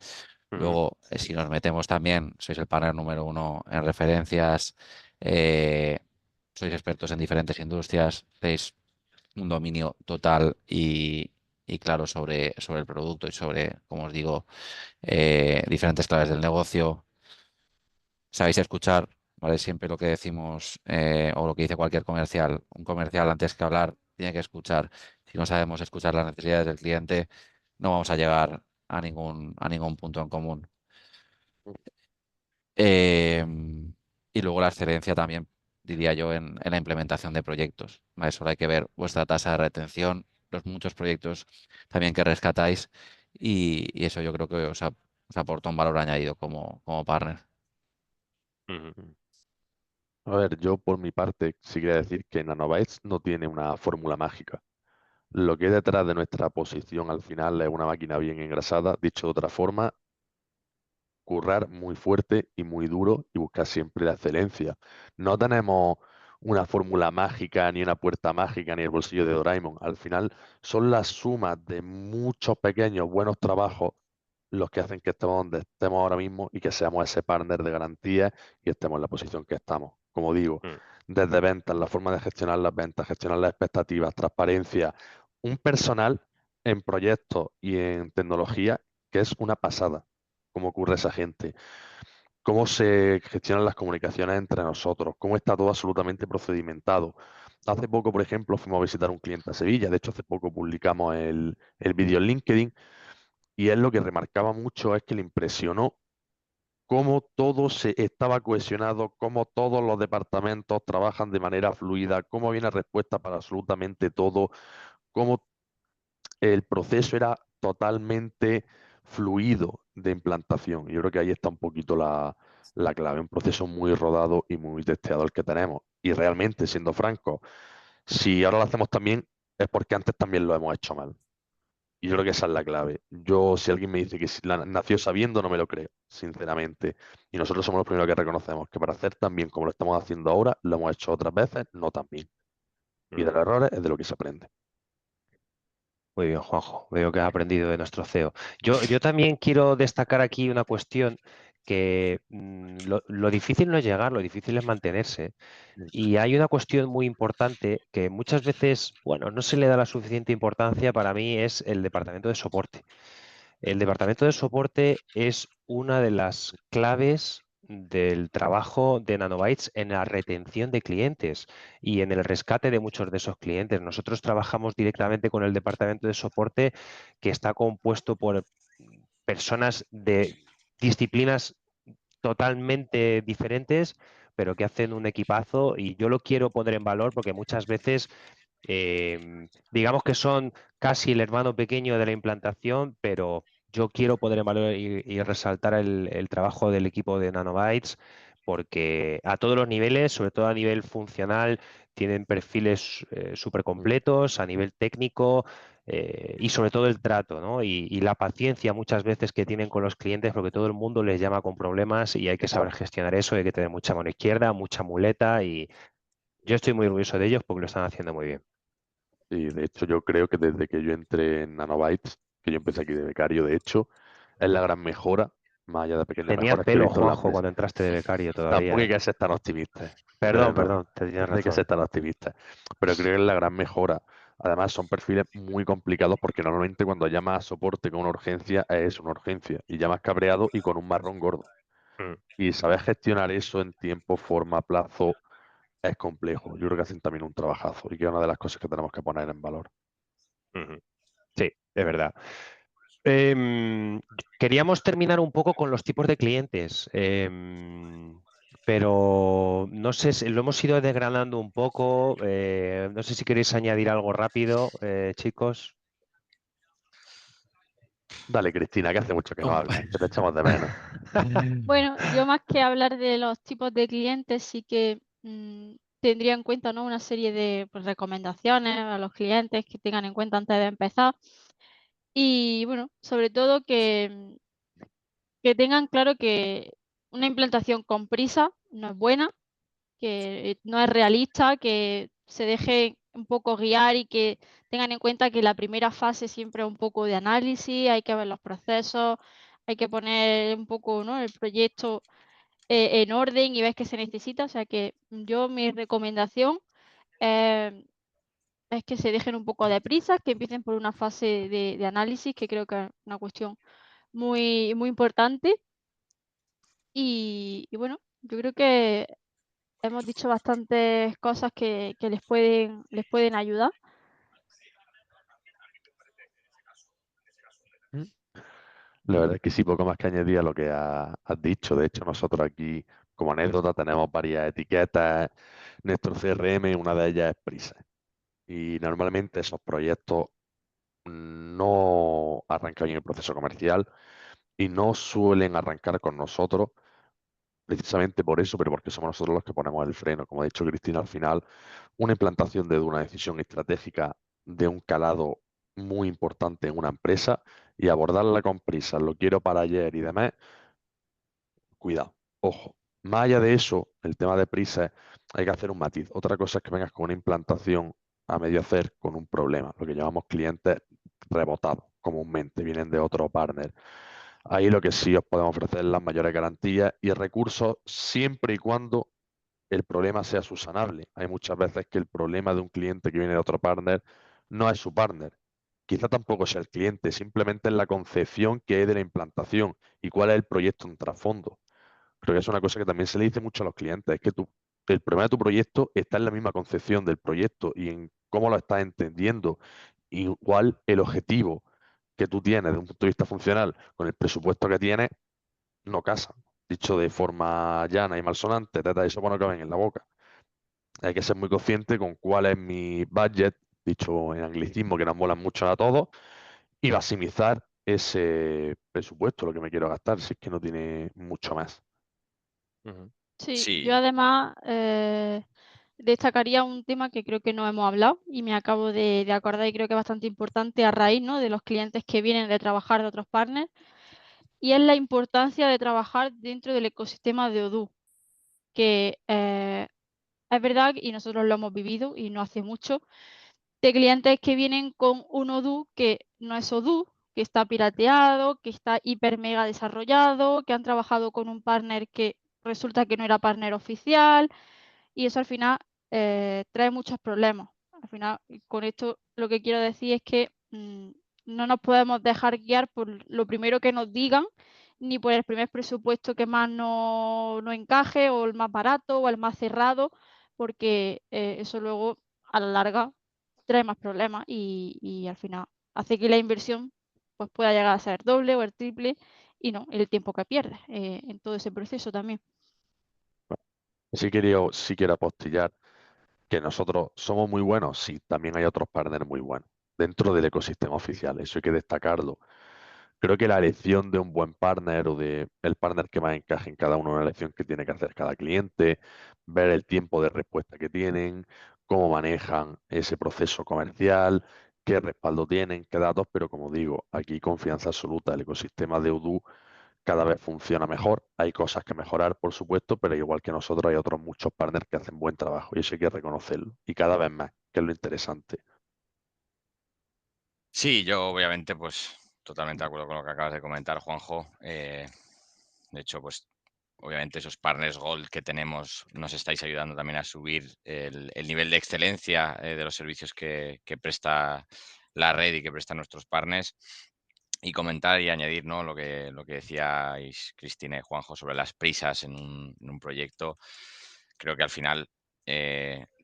Ujú,
Luego, si nos metemos también, sois el partner número uno en referencias, eh, sois expertos en diferentes industrias, tenéis un dominio total y claro sobre el producto y sobre, como os digo, diferentes claves del negocio. Sabéis escuchar, ¿vale? Siempre lo que decimos o lo que dice cualquier comercial, un comercial antes que hablar tiene que escuchar. Si no sabemos escuchar las necesidades del cliente, no vamos a llegar a ningún punto en común. Y luego la excelencia también, diría yo, en la implementación de proyectos. ¿Vale? Solo hay que ver vuestra tasa de retención, los muchos proyectos también que rescatáis y eso yo creo que os aporta un valor añadido como partner.
ujú,
A ver, yo por mi parte sí quería decir que Nanobytes no tiene una fórmula mágica. Lo que hay detrás de nuestra posición al final es una máquina bien engrasada, dicho de otra forma, currar muy fuerte y muy duro y buscar siempre la excelencia. No tenemos una fórmula mágica, ni una puerta mágica, ni el bolsillo de Doraemon. Al final son las sumas de muchos pequeños buenos trabajos los que hacen que estemos donde estemos ahora mismo y que seamos ese partner de garantía y estemos en la posición que estamos. Como digo,
ujú.
desde ventas, la forma de gestionar las ventas, gestionar las expectativas, transparencia, un personal en proyectos y en tecnología que es una pasada cómo ocurre esa gente, cómo se gestionan las comunicaciones entre nosotros, cómo está todo absolutamente procedimentado. Hace poco, por ejemplo, fuimos a visitar a un cliente a Sevilla, de hecho hace poco publicamos el vídeo en LinkedIn y él lo que remarcaba mucho es que le impresionó cómo todo se estaba cohesionado, cómo todos los departamentos trabajan de manera fluida, cómo viene respuesta para absolutamente todo, cómo el proceso era totalmente fluido de implantación. Yo creo que ahí está un poquito la clave, un proceso muy rodado y muy testeado el que tenemos. Y realmente, siendo franco, si ahora lo hacemos también, es porque antes también lo hemos hecho mal. Y yo creo que esa es la clave. Yo, si alguien me dice que nació sabiendo, no me lo creo, sinceramente. Y nosotros somos los primeros que reconocemos que para hacer tan bien como lo estamos haciendo ahora, lo hemos hecho otras veces, no tan bien. Y de los errores es de lo que se aprende.
Muy bien, Juanjo. Veo que has aprendido de nuestro CEO. Yo también quiero destacar aquí una cuestión que lo difícil no es llegar, lo difícil es mantenerse. Y hay una cuestión muy importante que muchas veces, bueno, no se le da la suficiente importancia para mí, es el departamento de soporte. El departamento de soporte es una de las claves del trabajo de Nanobytes en la retención de clientes y en el rescate de muchos de esos clientes. Nosotros trabajamos directamente con el departamento de soporte que está compuesto por personas de disciplinas totalmente diferentes, pero que hacen un equipazo y yo lo quiero poner en valor porque muchas veces digamos que son casi el hermano pequeño de la implantación, pero yo quiero poner en valor y resaltar el trabajo del equipo de Nanobytes porque a todos los niveles, sobre todo a nivel funcional, tienen perfiles súper completos, a nivel técnico y sobre todo el trato, ¿no? Y la paciencia muchas veces que tienen con los clientes, porque todo el mundo les llama con problemas y hay que saber gestionar eso, hay que tener mucha mano izquierda, mucha muleta y yo estoy muy orgulloso de ellos porque lo están haciendo muy bien.
Y de hecho yo creo que desde que yo entré en Nanobytes, que yo empecé aquí de becario, de hecho, es la gran mejora, más allá de pequeñas
Tenías
mejoras que he
pelo,
visto en la
Juanjo,
empresa.
cuando entraste de becario
Tampoco
todavía,
hay
¿eh?
que ser tan optimistas,
Perdón,
pero no,
perdón, te tienes
no hay que
razón.
ser tan optimistas. Pero creo que es la gran mejora. Además, son perfiles muy complicados porque normalmente cuando llamas a soporte con una urgencia es una urgencia y llamas cabreado y con un marrón gordo.
Mm.
Y saber gestionar eso en tiempo, forma, plazo, es complejo. Yo creo que hacen también un trabajazo y que es una de las cosas que tenemos que poner en valor.
Ujú. Sí, es verdad. Queríamos terminar un poco con los tipos de clientes, pero no sé, lo hemos ido desgranando un poco. No sé si queréis añadir algo rápido, chicos.
Dale, Cristina, que hace mucho que no hablas, que te echamos de menos.
Bueno, yo más que hablar de los tipos de clientes, sí que tendría en cuenta, ¿no?, una serie de pues, recomendaciones a los clientes que tengan en cuenta antes de empezar. Y bueno, sobre todo que tengan claro que una implantación con prisa no es buena, que no es realista, que se deje un poco guiar y que tengan en cuenta que la primera fase siempre es un poco de análisis, hay que ver los procesos, hay que poner un poco, ¿no?, el proyecto en orden y ver qué se necesita. O sea que yo mi recomendación eh, es que se dejen un poco de prisa, que empiecen por una fase de análisis, que creo que es una cuestión muy, muy importante. Y bueno, yo creo que hemos dicho bastantes cosas que les pueden ayudar.
La verdad es que sí, poco más que añadir a lo que has dicho. De hecho, nosotros aquí, como anécdota, tenemos varias etiquetas. Nuestro CRM, una de ellas es Prisa. Y normalmente esos proyectos no arrancan en el proceso comercial y no suelen arrancar con nosotros precisamente por eso, pero porque somos nosotros los que ponemos el freno. Como ha dicho Cristina, al final, una implantación de una decisión estratégica de un calado muy importante en una empresa y abordarla con prisa, lo quiero para ayer y demás, cuidado, ojo. Más allá de eso, el tema de prisa, hay que hacer un matiz. Otra cosa es que vengas con una implantación a medio hacer con un problema, lo que llamamos clientes rebotados, comúnmente vienen de otro partner. Ahí lo que sí os podemos ofrecer es las mayores garantías y recursos siempre y cuando el problema sea subsanable. Hay muchas veces que el problema de un cliente que viene de otro partner no es su partner. Quizá tampoco sea el cliente, simplemente es la concepción que hay de la implantación y cuál es el proyecto en trasfondo. Creo que es una cosa que también se le dice mucho a los clientes, es que el problema de tu proyecto está en la misma concepción del proyecto y en cómo lo estás entendiendo, igual el objetivo que tú tienes desde un punto de vista funcional con el presupuesto que tienes no casan. Dicho de forma llana y malsonante, teta y sopa no caben en la boca. Hay que ser muy consciente con cuál es mi budget, dicho en anglicismo que nos molan mucho a todos, y maximizar ese presupuesto, lo que me quiero gastar, si es que no tiene mucho más.
Ujú.
Sí, yo
Sí,
además destacaría un tema que creo que no hemos hablado y me acabo de acordar y creo que es bastante importante a raíz, ¿no?, de los clientes que vienen de trabajar de otros partners, y es la importancia de trabajar dentro del ecosistema de Odoo, que es verdad, y nosotros lo hemos vivido y no hace mucho, de clientes que vienen con un Odoo que no es Odoo, que está pirateado, que está hiper mega desarrollado, que han trabajado con un partner que resulta que no era partner oficial, y eso al final trae muchos problemas. Al final, con esto lo que quiero decir es que no nos podemos dejar guiar por lo primero que nos digan, ni por el primer presupuesto que más no encaje, o el más barato, o el más cerrado, porque eso luego a la larga trae más problemas y al final hace que la inversión pues pueda llegar a ser doble o el triple, y no el tiempo que pierdes en todo ese proceso también.
Sí quiero apostillar que nosotros somos muy buenos, sí, también hay otros partners muy buenos dentro del ecosistema oficial, eso hay que destacarlo. Creo que la elección de un buen partner o de el partner que más encaje en cada uno, una elección que tiene que hacer cada cliente, ver el tiempo de respuesta que tienen, cómo manejan ese proceso comercial, qué respaldo tienen, qué datos, pero como digo, aquí confianza absoluta. El ecosistema de Odoo cada vez funciona mejor. Hay cosas que mejorar, por supuesto, pero igual que nosotros hay otros muchos partners que hacen buen trabajo y eso hay que reconocerlo. Y cada vez más, que es lo interesante.
sí, yo obviamente pues totalmente de acuerdo con lo que acabas de comentar, Juanjo. De hecho, pues obviamente esos partners Gold que tenemos nos estáis ayudando también a subir el nivel de excelencia de los servicios que presta la red y que prestan nuestros partners. Y comentar y añadir, ¿no?, lo que decíais Cristina y Juanjo sobre las prisas en un proyecto. Creo que al final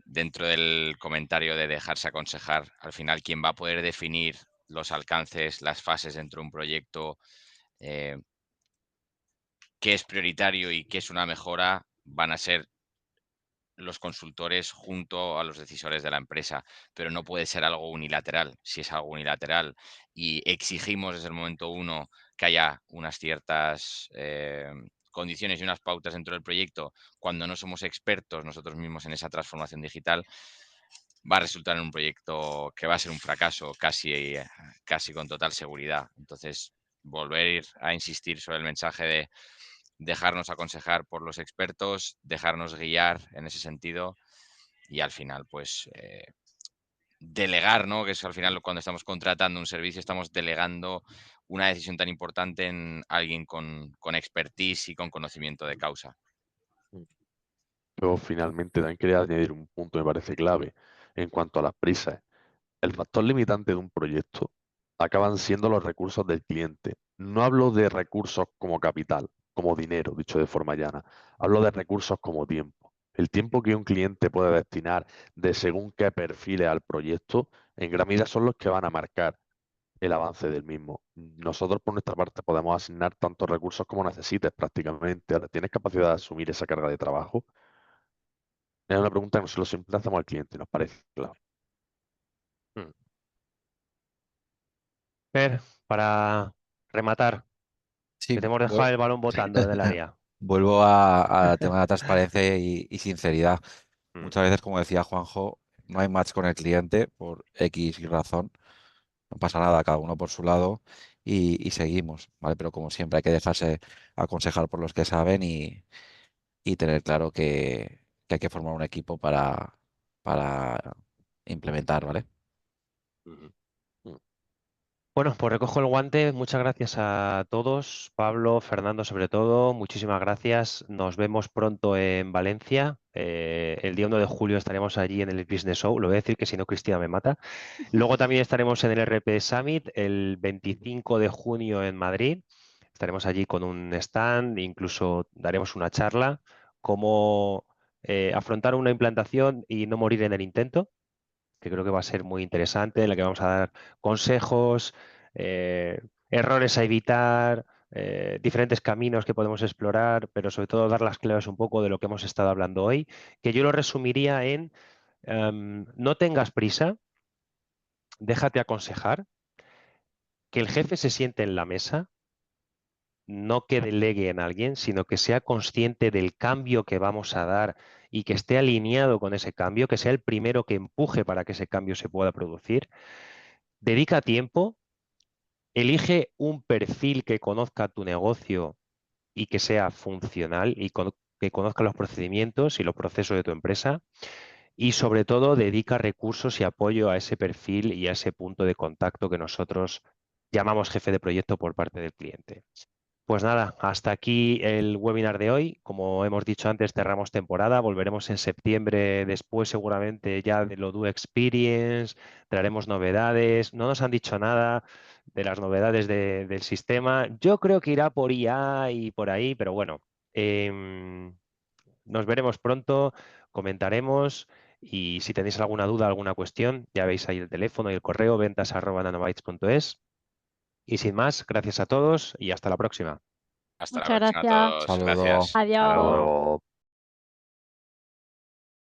dentro del comentario de dejarse aconsejar, al final quien va a poder definir los alcances, las fases dentro de un proyecto, qué es prioritario y qué es una mejora, van a ser los consultores junto a los decisores de la empresa, pero no puede ser algo unilateral. Si es algo unilateral y exigimos desde el momento uno que haya unas ciertas condiciones y unas pautas dentro del proyecto, cuando no somos expertos nosotros mismos en esa transformación digital, va a resultar en un proyecto que va a ser un fracaso casi con total seguridad. Entonces, volver a insistir sobre el mensaje de dejarnos aconsejar por los expertos, dejarnos guiar en ese sentido y al final, pues, delegar, ¿no? Que es al final cuando estamos contratando un servicio, estamos delegando una decisión tan importante en alguien con expertise y con conocimiento de causa.
Yo finalmente también quería añadir un punto que me parece clave en cuanto a las prisas. El factor limitante de un proyecto acaban siendo los recursos del cliente. No hablo de recursos como capital, como dinero, dicho de forma llana. Hablo de recursos como tiempo. El tiempo que un cliente puede destinar de según qué perfiles al proyecto, en gran medida son los que van a marcar el avance del mismo. Nosotros, por nuestra parte, podemos asignar tantos recursos como necesites prácticamente. Ahora, ¿tienes capacidad de asumir esa carga de trabajo? Es una pregunta que nosotros siempre hacemos al cliente, nos parece claro.
Per, para rematar,
Sí,
que te hemos dejado el balón botando desde el área.
vuelvo al tema de la transparencia y sinceridad. Muchas veces, como decía Juanjo, no hay match con el cliente por X razón. No pasa nada, cada uno por su lado y seguimos, ¿vale? Pero como siempre hay que dejarse aconsejar por los que saben y tener claro que hay que formar un equipo para implementar, ¿vale?
Bueno, pues recojo el guante. Muchas gracias a todos, Pablo, Fernando sobre todo. Muchísimas gracias. Nos vemos pronto en Valencia. El día 1 de julio estaremos allí en el Business Show. Lo voy a decir que si no, Cristina me mata. Luego también estaremos en el RP Summit el 25 de junio en Madrid. Estaremos allí con un stand, incluso daremos una charla, cómo afrontar una implantación y no morir en el intento, que creo que va a ser muy interesante, en la que vamos a dar consejos, errores a evitar, diferentes caminos que podemos explorar, pero sobre todo dar las claves un poco de lo que hemos estado hablando hoy, que yo lo resumiría en no tengas prisa, déjate aconsejar, que el jefe se siente en la mesa, no que delegue en alguien, sino que sea consciente del cambio que vamos a dar y que esté alineado con ese cambio, que sea el primero que empuje para que ese cambio se pueda producir. Dedica tiempo, elige un perfil que conozca tu negocio y que sea funcional y que conozca los procedimientos y los procesos de tu empresa. Y sobre todo, dedica recursos y apoyo a ese perfil y a ese punto de contacto que nosotros llamamos jefe de proyecto por parte del cliente. Pues nada, hasta aquí el webinar de hoy. Como hemos dicho antes, cerramos temporada. Volveremos en septiembre, después seguramente ya de lo Do Experience. Traeremos novedades. No nos han dicho nada de las novedades del sistema. Yo creo que irá por IA y por ahí, pero bueno, nos veremos pronto, comentaremos. Y si tenéis alguna duda, alguna cuestión, ya veis ahí el teléfono y el correo ventas@nanobytes.es. Y sin más, gracias a todos y hasta la próxima.
Hasta la
Muchas
próxima a
gracias.
todos.
Saludo.
Gracias. Hasta
Adiós.
luego.
Luego,